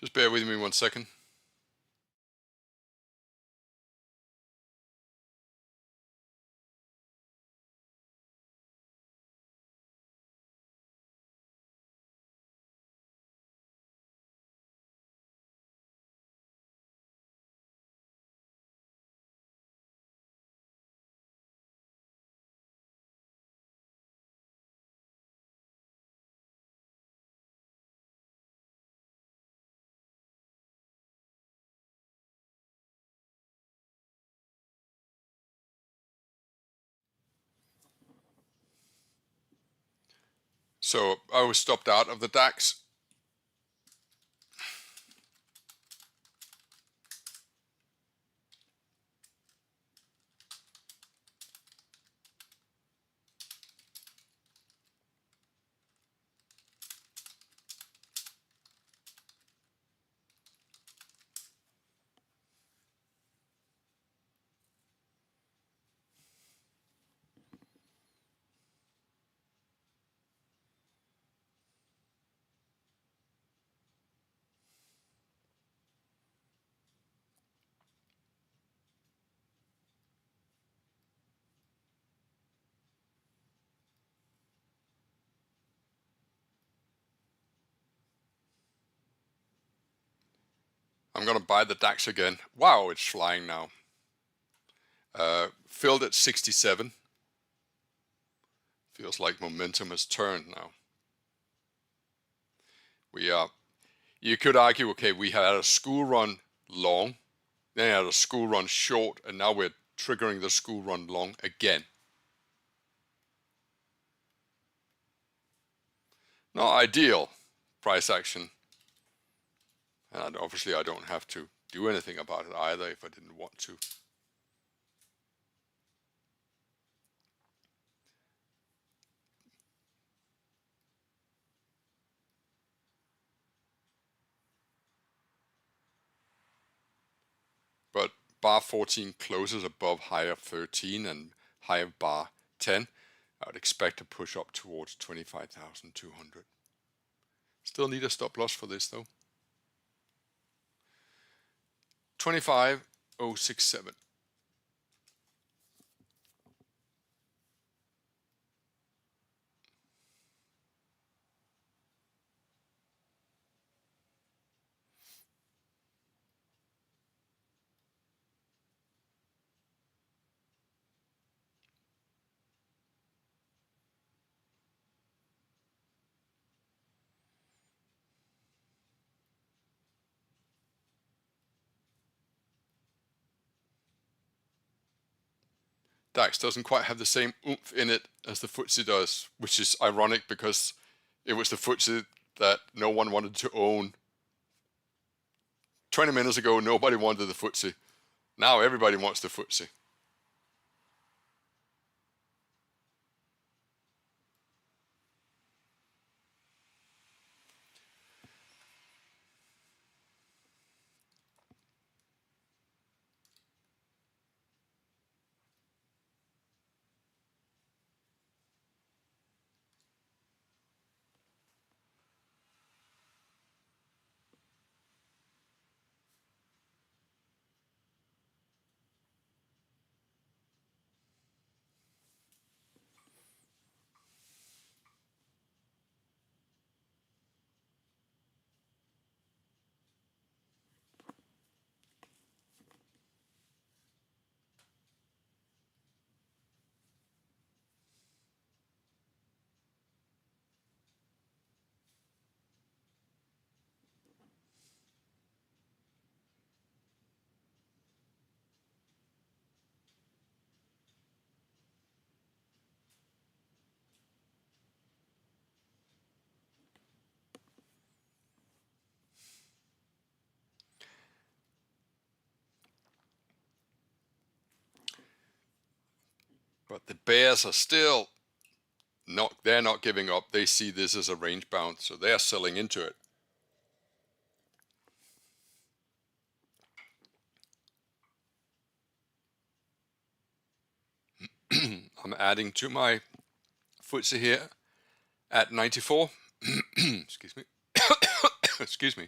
Just bear with me 1 second. So I was stopped out of the DAX. I'm going to buy the DAX again. Wow, it's flying now. Filled at 67. Feels like momentum has turned now. You could argue, okay, we had a school run long, then had a school run short, and now we're triggering the school run long again. Not ideal price action. And obviously I don't have to do anything about it either if I didn't want to. But bar 14 closes above high of 13 and high of bar 10. I would expect to push up towards 25,200. Still need a stop loss for this though. 25,067. DAX doesn't quite have the same oomph in it as the FTSE does, which is ironic because it was the FTSE that no one wanted to own. 20 minutes ago, nobody wanted the FTSE. Now everybody wants the FTSE. But the bears are still they're not giving up. They see this as a range bound, so they're selling into it. I'm adding to my FTSE here at 94. Excuse me. Excuse me.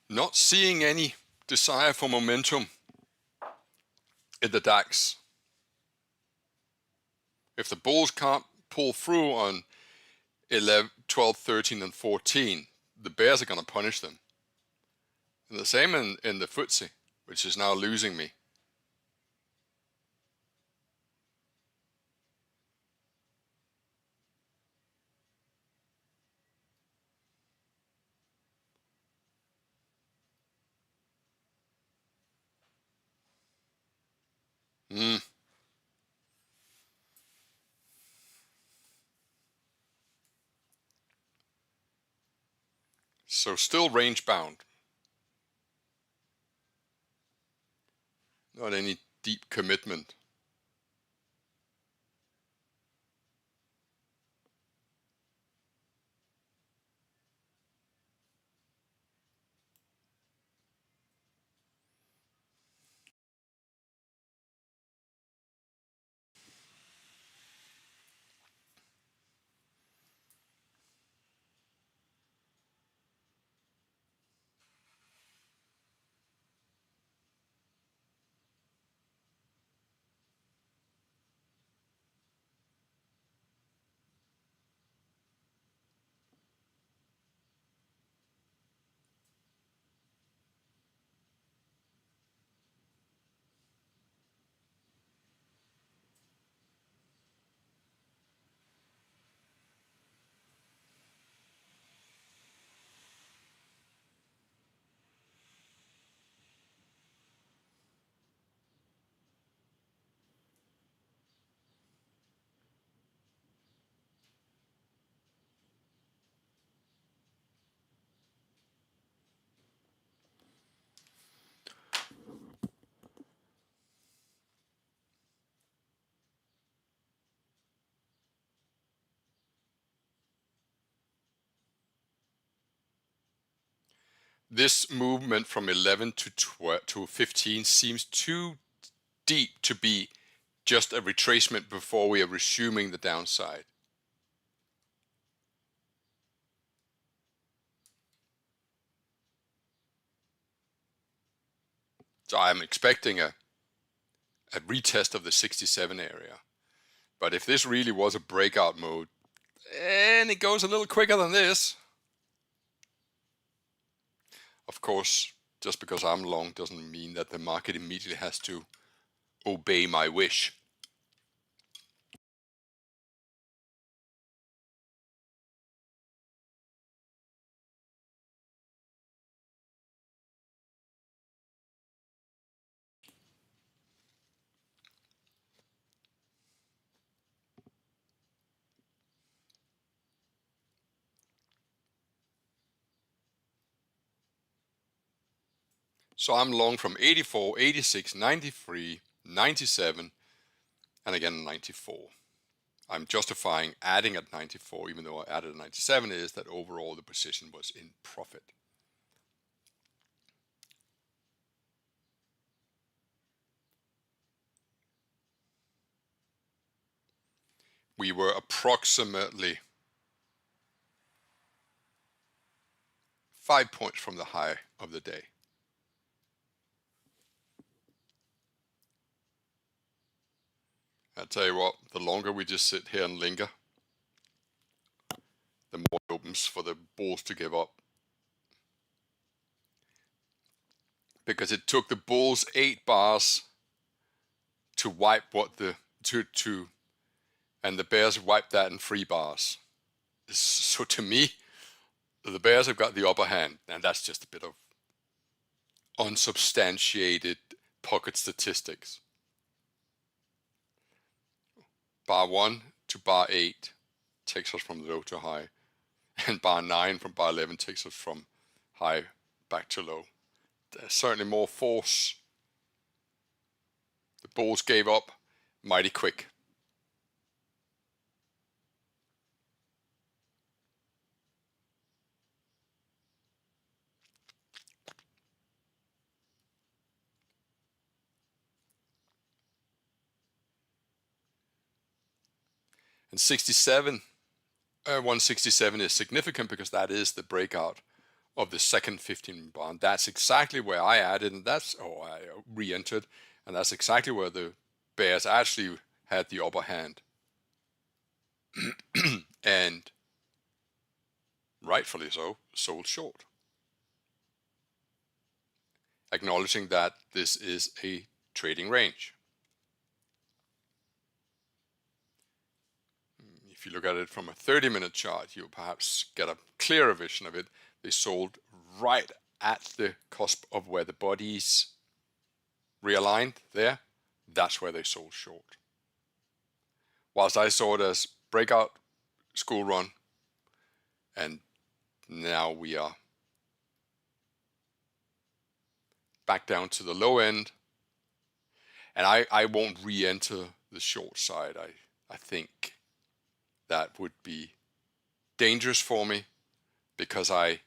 Not seeing any desire for momentum in the DAX. If the bulls can't pull through on 11, 12, 13, and 14, the bears are going to punish them. And the same in the FTSE, which is now losing me. So still range bound. Not any deep commitment. This movement from 11 to 12 to 15 seems too deep to be just a retracement before we are resuming the downside. So I'm expecting a retest of the 67 area. But if this really was a breakout mode, and it goes a little quicker than this, of course, just because I'm long doesn't mean that the market immediately has to obey my wish. So I'm long from 84, 86, 93, 97, and again 94. I'm justifying adding at 94, even though I added at 97, is that overall the position was in profit. We were approximately 5 points from the high of the day. I tell you what, the longer we just sit here and linger, the more it opens for the bulls to give up. Because it took the bulls 8 bars to wipe what the and the bears wiped that in 3 bars. So to me, the bears have got the upper hand, and that's just a bit of unsubstantiated pocket statistics. Bar 1 to bar 8 takes us from low to high, and bar 9 from bar 11 takes us from high back to low. There's certainly more force. The bulls gave up mighty quick. And 167 is significant because that is the breakout of the second 15 bar. And that's exactly where I added, and I re-entered, and that's exactly where the bears actually had the upper hand. And rightfully so, sold short, acknowledging that this is a trading range. If you look at it from a 30-minute chart, you'll perhaps get a clearer vision of it. They sold right at the cusp of where the bodies realigned there. That's where they sold short. Whilst I saw it as breakout school run, and now we are back down to the low end, and I won't re-enter the short side. I think that would be dangerous for me, because I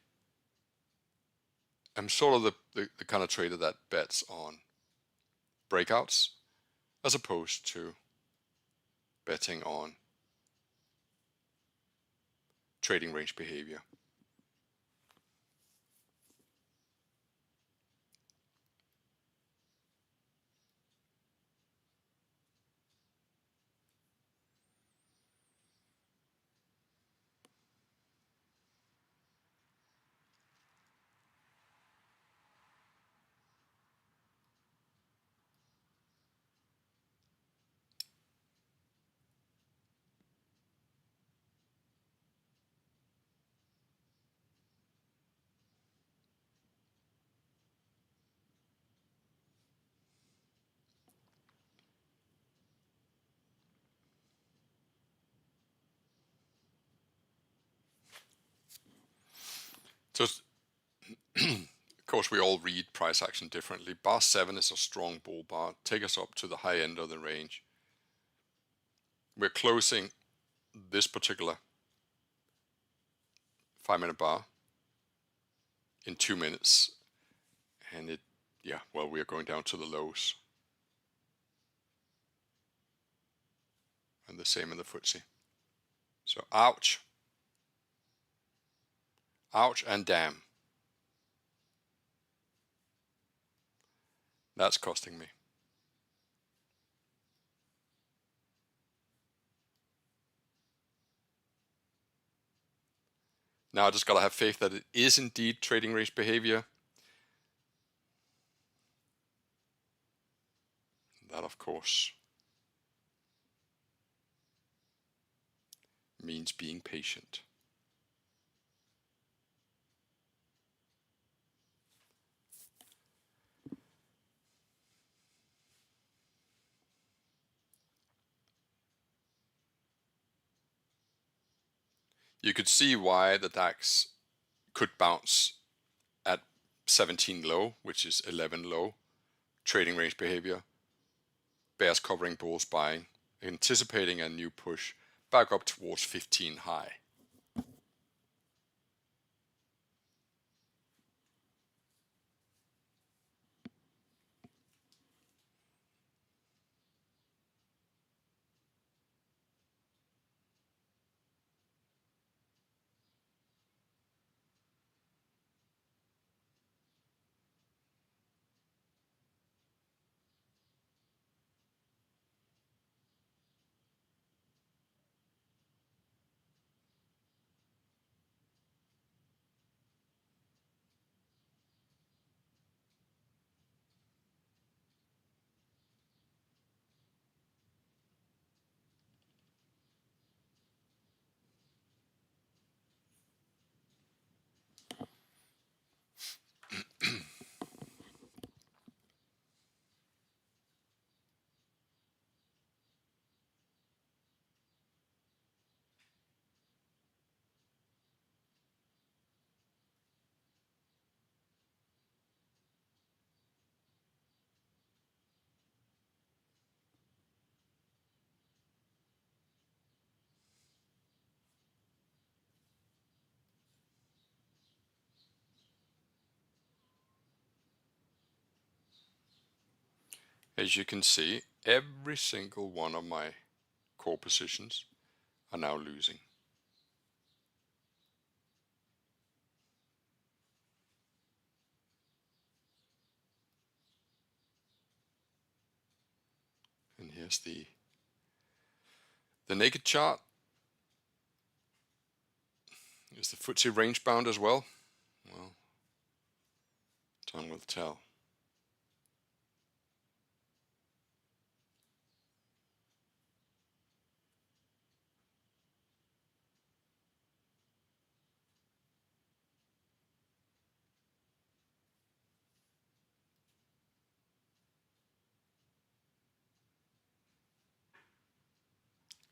am sort of the kind of trader that bets on breakouts as opposed to betting on trading range behavior. So, of course, we all read price action differently. Bar 7 is a strong bull bar. Take us up to the high end of the range. We're closing this particular 5-minute bar in 2 minutes. And we are going down to the lows. And the same in the FTSE. So, ouch. Ouch and damn. That's costing me. Now I just gotta have faith that it is indeed trading range behavior. That, of course, means being patient. You could see why the DAX could bounce at 17 low, which is 11 low, trading range behavior, bears covering, bulls buying, anticipating a new push back up towards 15 high. As you can see, every single one of my core positions are now losing. Here's the naked chart. Is the FTSE range bound as well? Well, time will tell.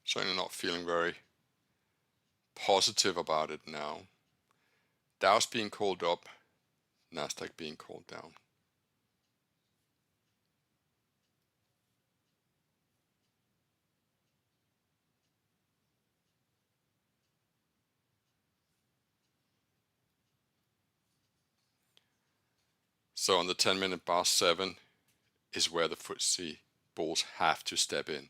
Certainly not feeling very positive about it now. Dow's being called up, Nasdaq being called down. So on the 10-minute bar 7 is where the FTSE bulls have to step in.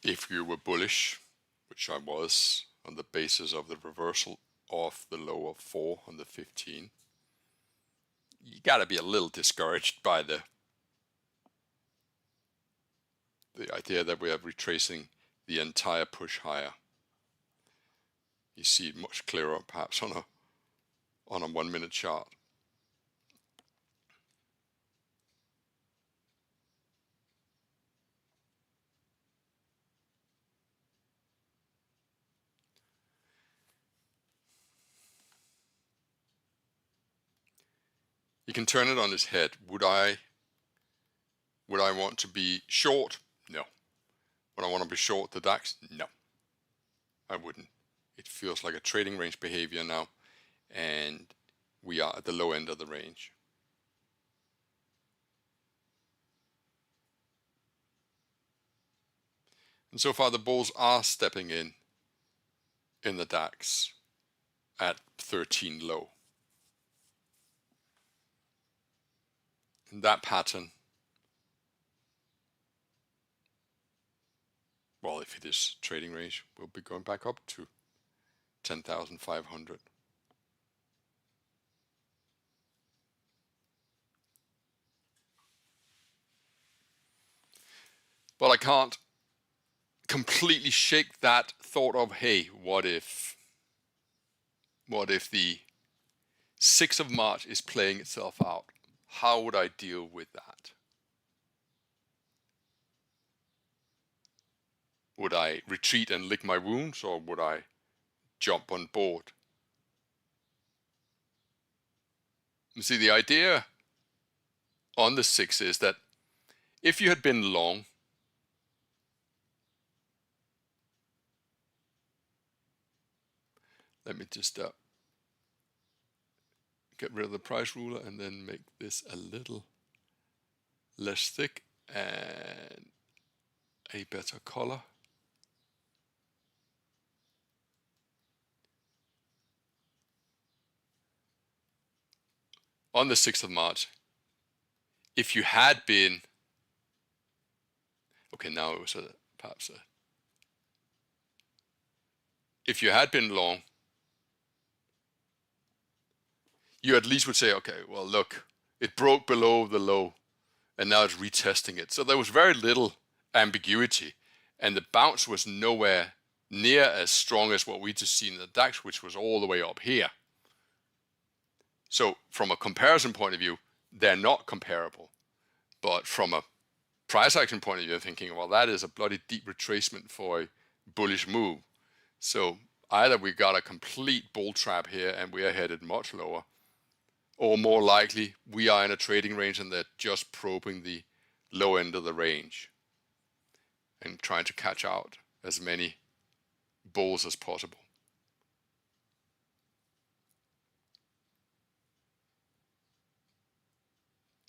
If you were bullish, which I was, on the basis of the reversal of the low of 4 on the 15, you got to be a little discouraged by the idea that we are retracing the entire push higher. You see it much clearer perhaps on a 1-minute chart. You can turn it on its head. Would I want to be short? No. Would I want to be short the DAX? No, I wouldn't. It feels like a trading range behavior now, and we are at the low end of the range. And so far the bulls are stepping in the DAX at 13 low. And that pattern, well, if it is trading range, we'll be going back up to 10,500. But I can't completely shake that thought of, hey, what if the 6th of March is playing itself out? How would I deal with that? Would I retreat and lick my wounds, or would I jump on board? You see, the idea on the 6th is that if you had been long, let me just get rid of the price ruler and then make this a little less thick and a better color. On the 6th of March, if you had been, okay, now it was perhaps if you had been long, you at least would say, okay, well, look, it broke below the low and now it's retesting it. So there was very little ambiguity, and the bounce was nowhere near as strong as what we just seen in the DAX, which was all the way up here. So from a comparison point of view, they're not comparable. But from a price action point of view, you're thinking, well, that is a bloody deep retracement for a bullish move. So either we got a complete bull trap here and we are headed much lower, or more likely we are in a trading range and they're just probing the low end of the range and trying to catch out as many bulls as possible.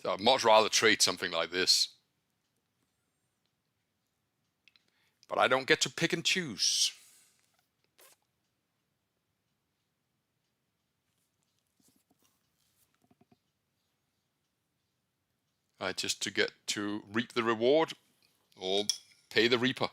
So I'd much rather trade something like this. But I don't get to pick and choose. I just to get to reap the reward or pay the reaper.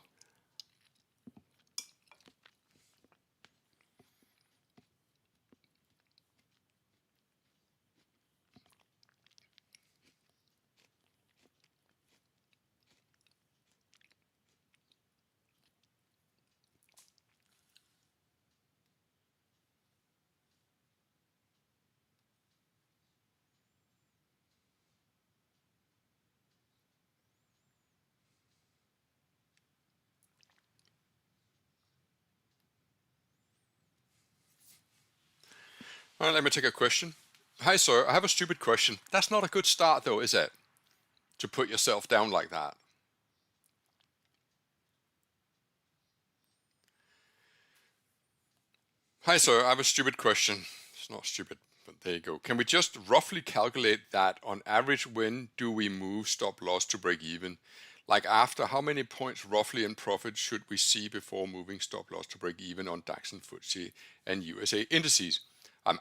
All right, let me take a question. Hi, sir. I have a stupid question. That's not a good start, though, is it? To put yourself down like that. Hi, sir. I have a stupid question. It's not stupid, but there you go. Can we just roughly calculate that on average, when do we move stop loss to break even? Like after how many points roughly in profit should we see before moving stop loss to break even on DAX and FTSE and USA indices? I'm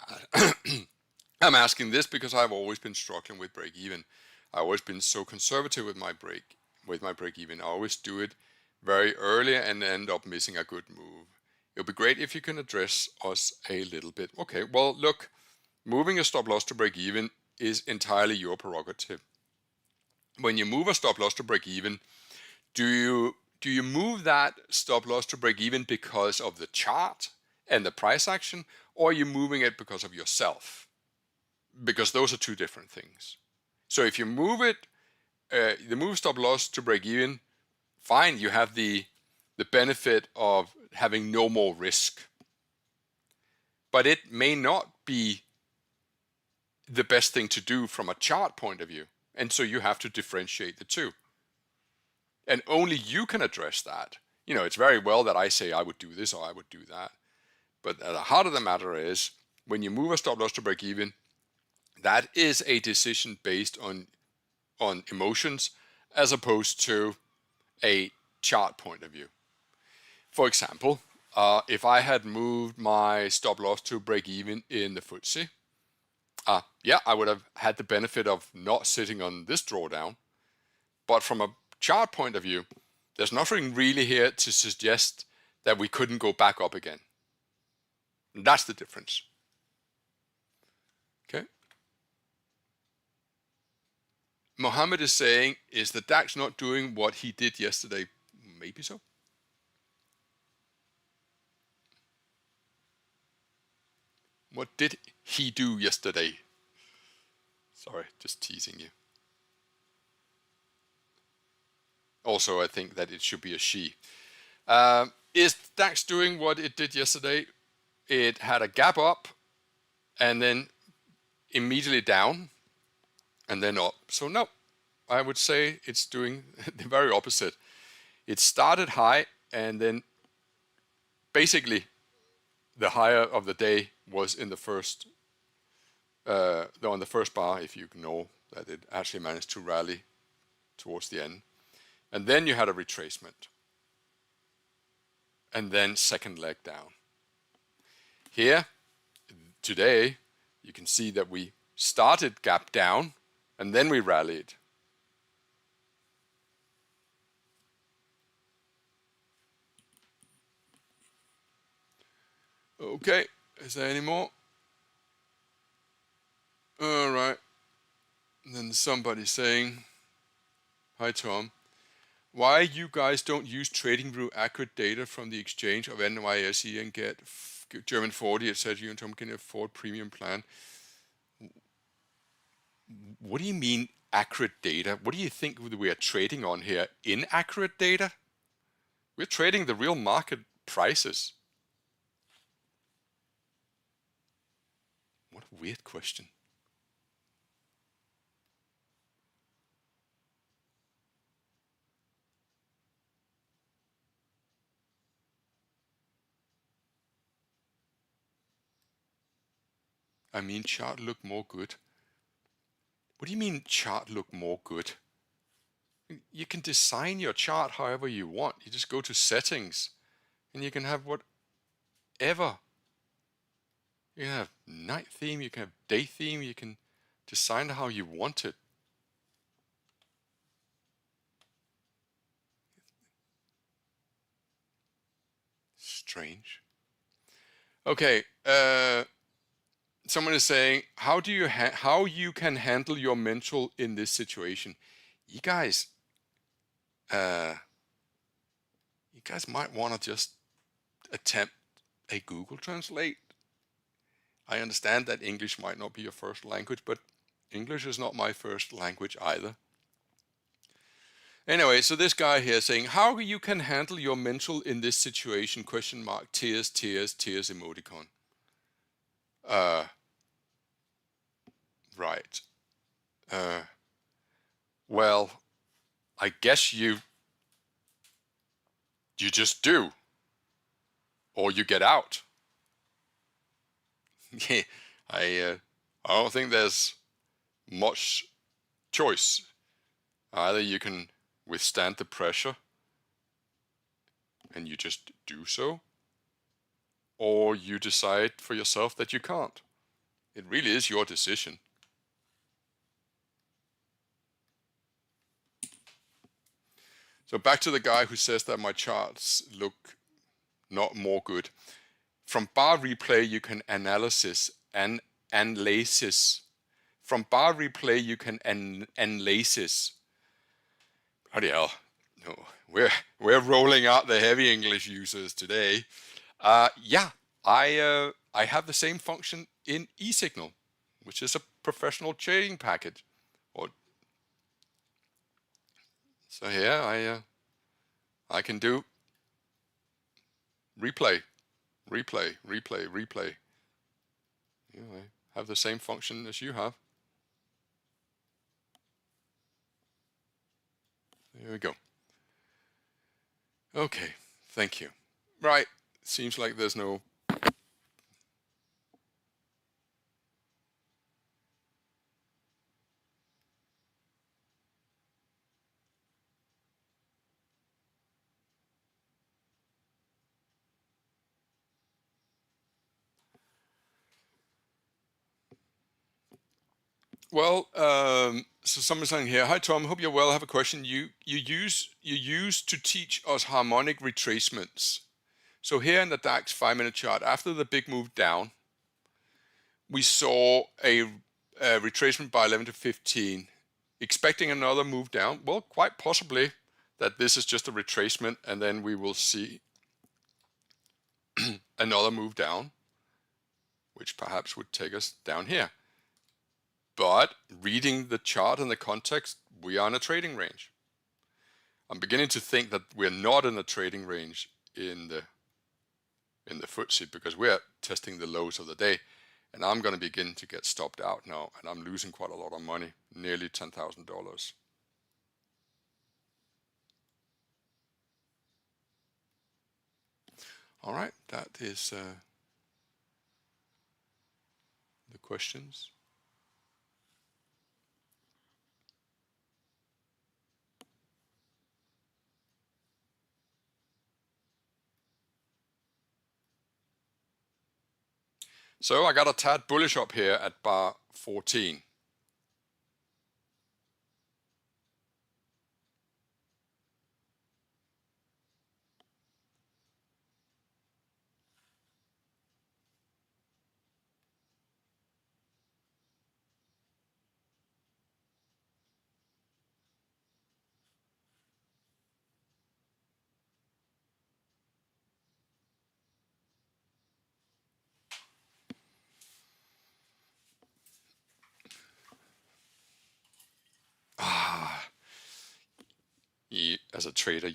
asking this because I've always been struggling with break even. I've always been so conservative with my break even. I always do it very early and end up missing a good move. It would be great if you can address us a little bit. Okay, well, look, moving a stop loss to break even is entirely your prerogative. When you move a stop loss to break even, do you move that stop loss to break even because of the chart and the price action, or are you moving it because of yourself? Because those are two different things. So if you move it, the move stop loss to break even, fine, you have the benefit of having no more risk. But it may not be the best thing to do from a chart point of view. And so you have to differentiate the two. And only you can address that. You know, it's very well that I say I would do this or I would do that. But at the heart of the matter is, when you move a stop loss to break even, that is a decision based on emotions as opposed to a chart point of view. For example, if I had moved my stop loss to break even in the FTSE, yeah, I would have had the benefit of not sitting on this drawdown. But from a chart point of view, there's nothing really here to suggest that we couldn't go back up again. And that's the difference. Okay. Mohammed is saying, is the DAX not doing what he did yesterday? Maybe so. What did he do yesterday? Sorry, just teasing you. Also, I think that it should be a she. Is DAX doing what it did yesterday? It had a gap up and then immediately down and then up. So no, I would say it's doing the very opposite. It started high and then basically the higher of the day was in the first, on the first bar, if you know that it actually managed to rally towards the end. And then you had a retracement. And then second leg down. Here, today, you can see that we started gap down and then we rallied. Okay, is there any more? All right. And then somebody saying, hi Tom, why you guys don't use TradingView accurate data from the exchange of NYSE and get German 40, etc. You and Tom can afford premium plan. What do you mean accurate data? What do you think we are trading on here? Inaccurate data? We're trading the real market prices. What a weird question. I mean, chart look more good. What do you mean chart look more good? You can design your chart however you want. You just go to settings and you can have whatever. You can have night theme, you can have day theme, you can design how you want it. Strange. Okay, someone is saying, how you can handle your mental in this situation? You guys might want to just attempt a Google Translate. I understand that English might not be your first language, but English is not my first language either. Anyway, so this guy here saying, how you can handle your mental in this situation, question mark, tears, tears, tears emoticon. Right. Well, I guess you just do, or you get out. I don't think there's much choice. Either you can withstand the pressure and you just do so, or you decide for yourself that you can't. It really is your decision. So back to the guy who says that my charts look not more good. From bar replay, you can analysis and analysis. From bar replay, you can analysis. Bloody hell. No, we're rolling out the heavy English users today. Yeah, I have the same function in eSignal, which is a professional trading package. So here I can do replay. You know, I have the same function as you have. There we go. Okay, thank you. Right, seems like there's no... Well, so someone's saying here, hi Tom, hope you're well. I have a question. You use to teach us harmonic retracements. So here in the DAX 5-minute chart, after the big move down, we saw a retracement by 11 to 15, expecting another move down. Well, quite possibly that this is just a retracement, and then we will see another move down, which perhaps would take us down here. But reading the chart in the context, we are in a trading range. I'm beginning to think that we're not in a trading range in the FTSE because we're testing the lows of the day, and I'm going to begin to get stopped out now, and I'm losing quite a lot of money, nearly $10,000. All right, that is the questions. So I got a tad bullish up here at bar 14. as a trader,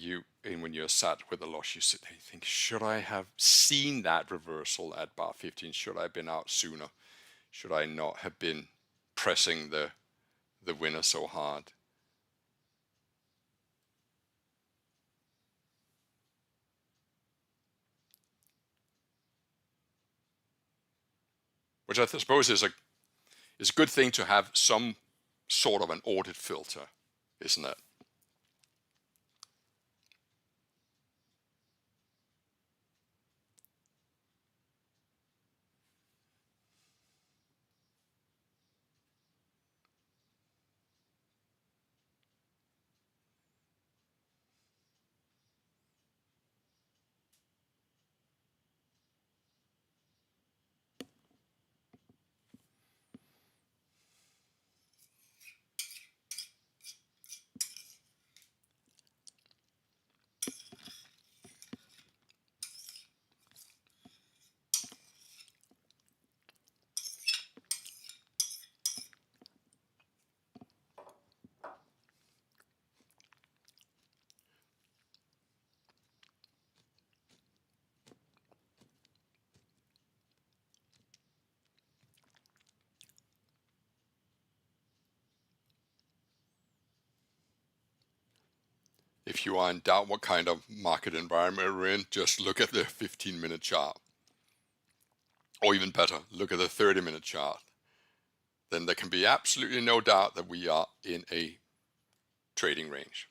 and when you're sat with a loss, you sit there and think, should I have seen that reversal at bar 15? Should I have been out sooner? Should I not have been pressing the winner so hard? Which I suppose is a good thing to have some sort of an audit filter, isn't it? If you are in doubt what kind of market environment we're in, just look at the 15-minute chart. Or even better, look at the 30-minute chart. Then there can be absolutely no doubt that we are in a trading range.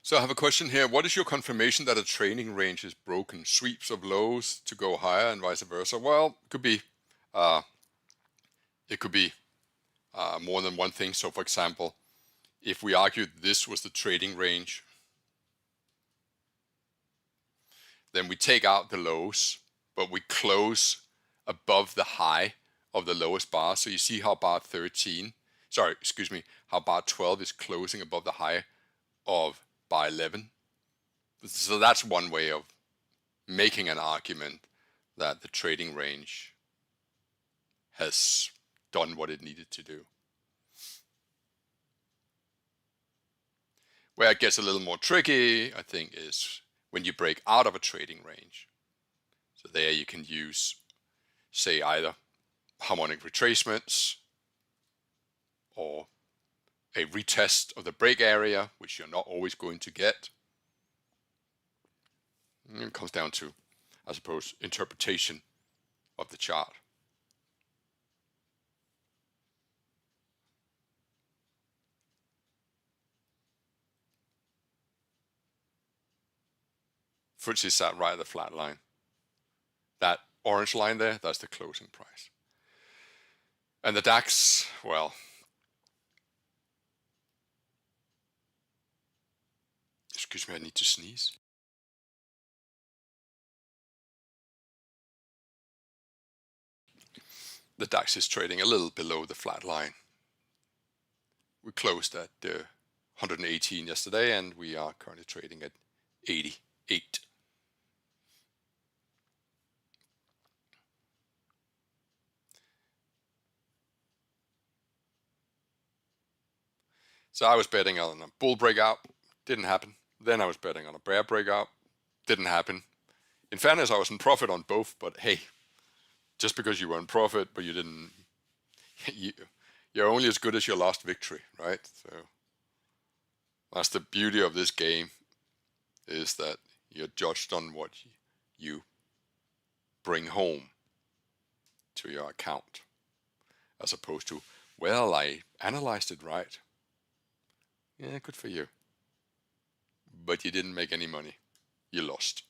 So I have a question here. What is your confirmation that a trading range is broken? Sweeps of lows to go higher and vice versa? Well, it could be more than one thing. So for example, if we argued this was the trading range, then we take out the lows, but we close above the high of the lowest bar. So you see how bar 12 is closing above the high of bar 11. So that's one way of making an argument that the trading range has done what it needed to do. Where it gets a little more tricky, I think, is when you break out of a trading range. So there you can use, say, either harmonic retracements or a retest of the break area, which you're not always going to get. And it comes down to, I suppose, interpretation of the chart. FTSE sat right at the flat line. That orange line there, that's the closing price. And the DAX, well, excuse me, I need to sneeze. The DAX is trading a little below the flat line. We closed at 118 yesterday, and we are currently trading at 88. So I was betting on a bull breakout, didn't happen. Then I was betting on a bear breakout, didn't happen. In fairness, I was in profit on both, but hey, just because you were in profit, but you didn't, you're only as good as your last victory, right? So that's the beauty of this game, is that you're judged on what you bring home to your account, as opposed to, well, I analyzed it right. Yeah, good for you. But you didn't make any money. You lost.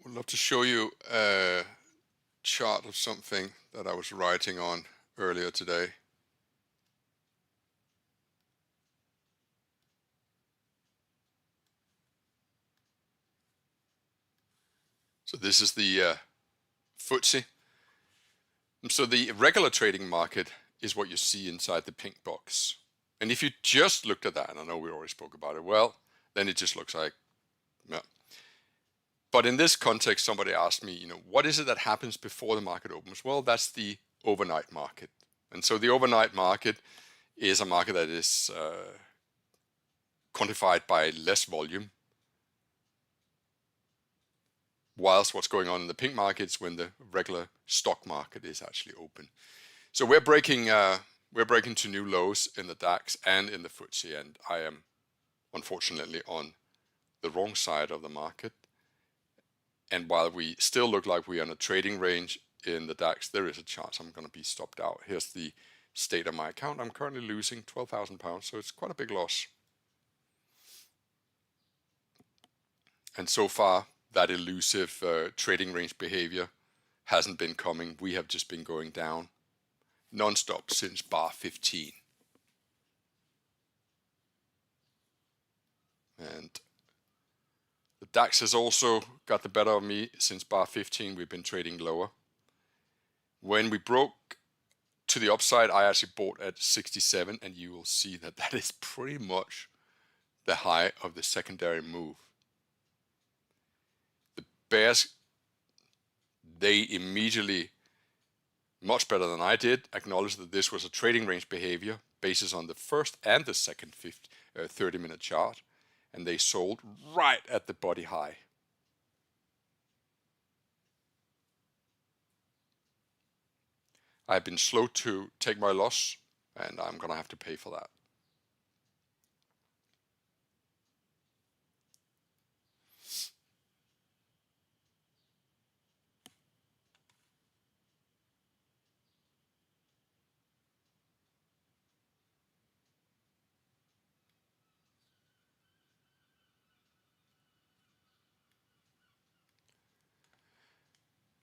Would love to show you a chart of something that I was writing on earlier today. So this is the FTSE. So the regular trading market is what you see inside the pink box. And if you just looked at that, and I know we already spoke about it, well, then it just looks like, yeah. But in this context, somebody asked me, what is it that happens before the market opens? Well, that's the overnight market. And so the overnight market is a market that is quantified by less volume, whilst what's going on in the pink market is when the regular stock market is actually open. So we're breaking to new lows in the DAX and in the FTSE, and I am unfortunately on the wrong side of the market. And while we still look like we are in a trading range in the DAX, there is a chance I'm going to be stopped out. Here's the state of my account. I'm currently losing £12,000, so it's quite a big loss. And so far, that elusive trading range behavior hasn't been coming. We have just been going down non-stop since bar 15. And the DAX has also got the better of me since bar 15. We've been trading lower. When we broke to the upside, I actually bought at 67, and you will see that that is pretty much the high of the secondary move. The bears, they immediately, much better than I did, acknowledged that this was a trading range behavior basis on the first and the second 30-minute chart, and they sold right at the body high. I've been slow to take my loss, and I'm going to have to pay for that.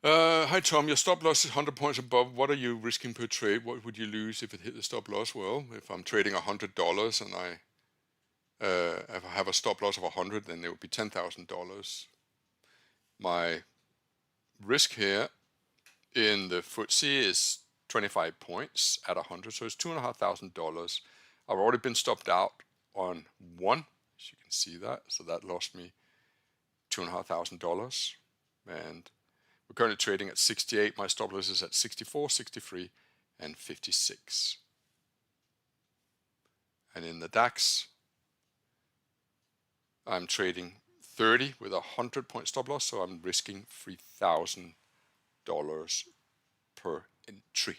Hi Tom, your stop loss is 100 points above. What are you risking per trade? What would you lose if it hit the stop loss? Well, if I'm trading $100 and if I have a stop loss of 100, then it would be $10,000. My risk here in the FTSE is 25 points at 100, so it's $2,500. I've already been stopped out on one, as you can see that, so that lost me $2,500, and we're currently trading at 68. My stop loss is at 64, 63, and 56. And in the DAX, I'm trading 30 with a 100-point stop loss, so I'm risking $3,000 per entry.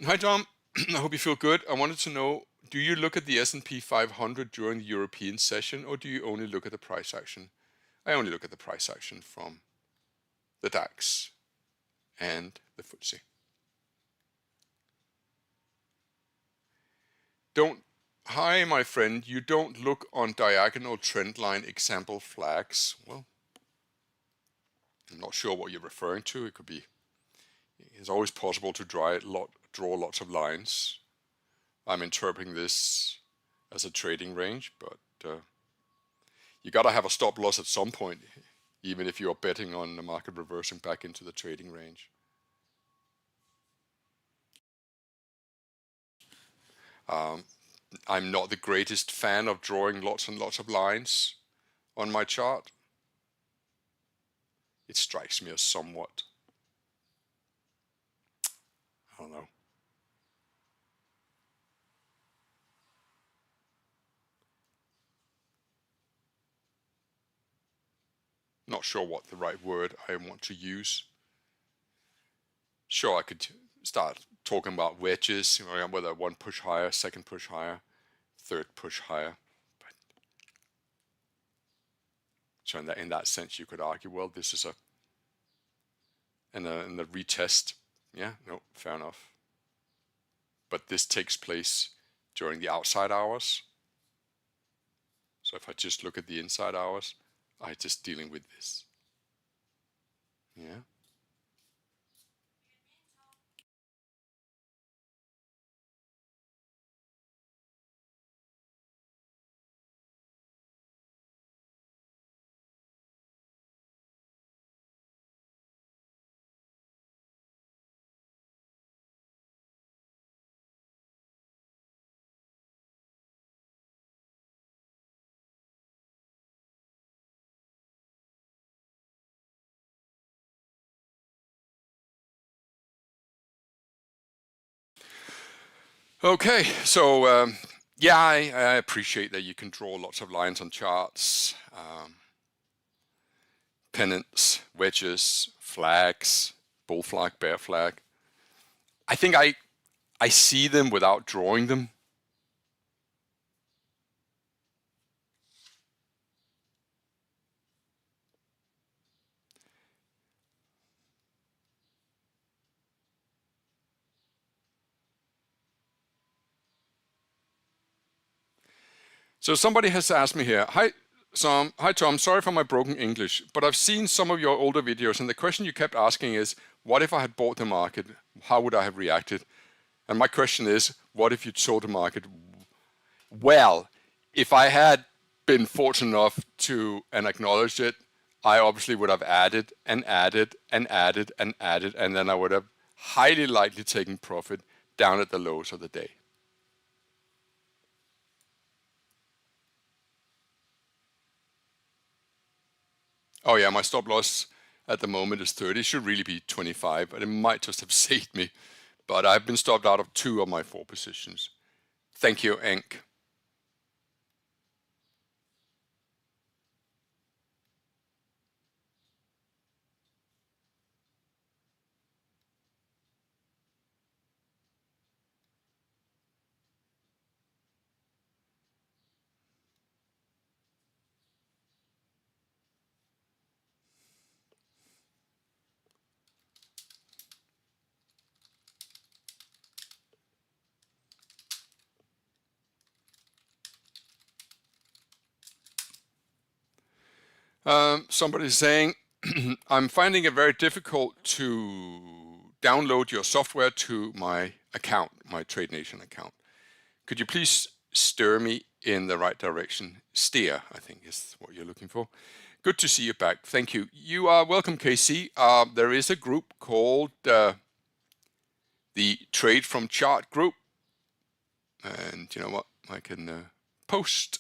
Hi Tom, I hope you feel good. I wanted to know, do you look at the S&P 500 during the European session, or do you only look at the price action? I only look at the price action from the DAX and the FTSE. Hi my friend, you don't look on diagonal trend line example flags. Well, I'm not sure what you're referring to. It could be, it's always possible to draw lots of lines. I'm interpreting this as a trading range, but you gotta have a stop loss at some point, even if you're betting on the market reversing back into the trading range. I'm not the greatest fan of drawing lots and lots of lines on my chart. It strikes me as somewhat, I don't know. Not sure what the right word I want to use. Sure, I could start talking about wedges, whether one push higher, second push higher, third push higher. But so in that sense, you could argue, well, this is in the retest. Yeah, no, fair enough. But this takes place during the outside hours. So if I just look at the inside hours, I'm just dealing with this. Yeah. Okay, so yeah, I appreciate that you can draw lots of lines on charts, pennants, wedges, flags, bull flag, bear flag. I think I see them without drawing them. So somebody has asked me here, hi Tom, sorry for my broken English, but I've seen some of your older videos and the question you kept asking is, what if I had bought the market? How would I have reacted? And my question is, what if you sold the market? Well, if I had been fortunate enough to and acknowledged it, I obviously would have added and added and added and added, and then I would have highly likely taken profit down at the lows of the day. Oh yeah, my stop loss at the moment is 30. It should really be 25, but it might just have saved me. But I've been stopped out of 2 of my 4 positions. Thank you, Enk. Somebody's saying, I'm finding it very difficult to download your software to my account, my Trade Nation account. Could you please steer me in the right direction? Steer, I think is what you're looking for. Good to see you back. Thank you. You are welcome, KC. There is a group called the TradeFromChart group. And you know what? I can post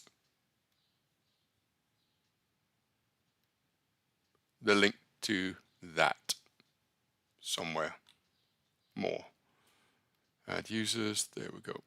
the link to that somewhere more. Add users, there we go.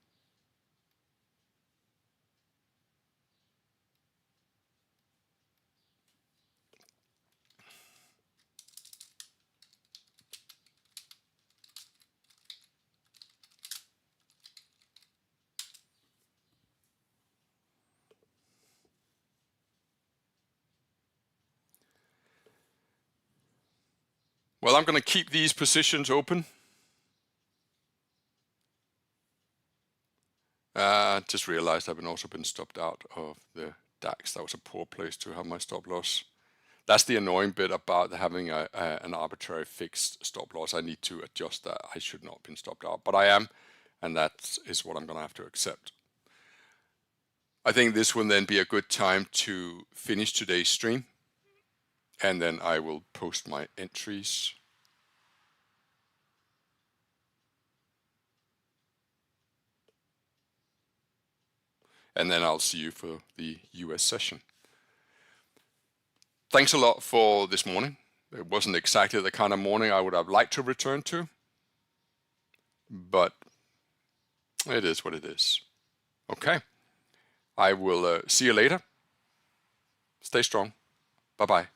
Well, I'm going to keep these positions open. Just realized I've also been stopped out of the DAX. That was a poor place to have my stop loss. That's the annoying bit about having an arbitrary fixed stop loss. I need to adjust that. I should not have been stopped out, but I am, and that is what I'm going to have to accept. I think this will then be a good time to finish today's stream, and then I will post my entries. And then I'll see you for the US session. Thanks a lot for this morning. It wasn't exactly the kind of morning I would have liked to return to, but it is what it is. Okay, I will see you later. Stay strong. Bye-bye.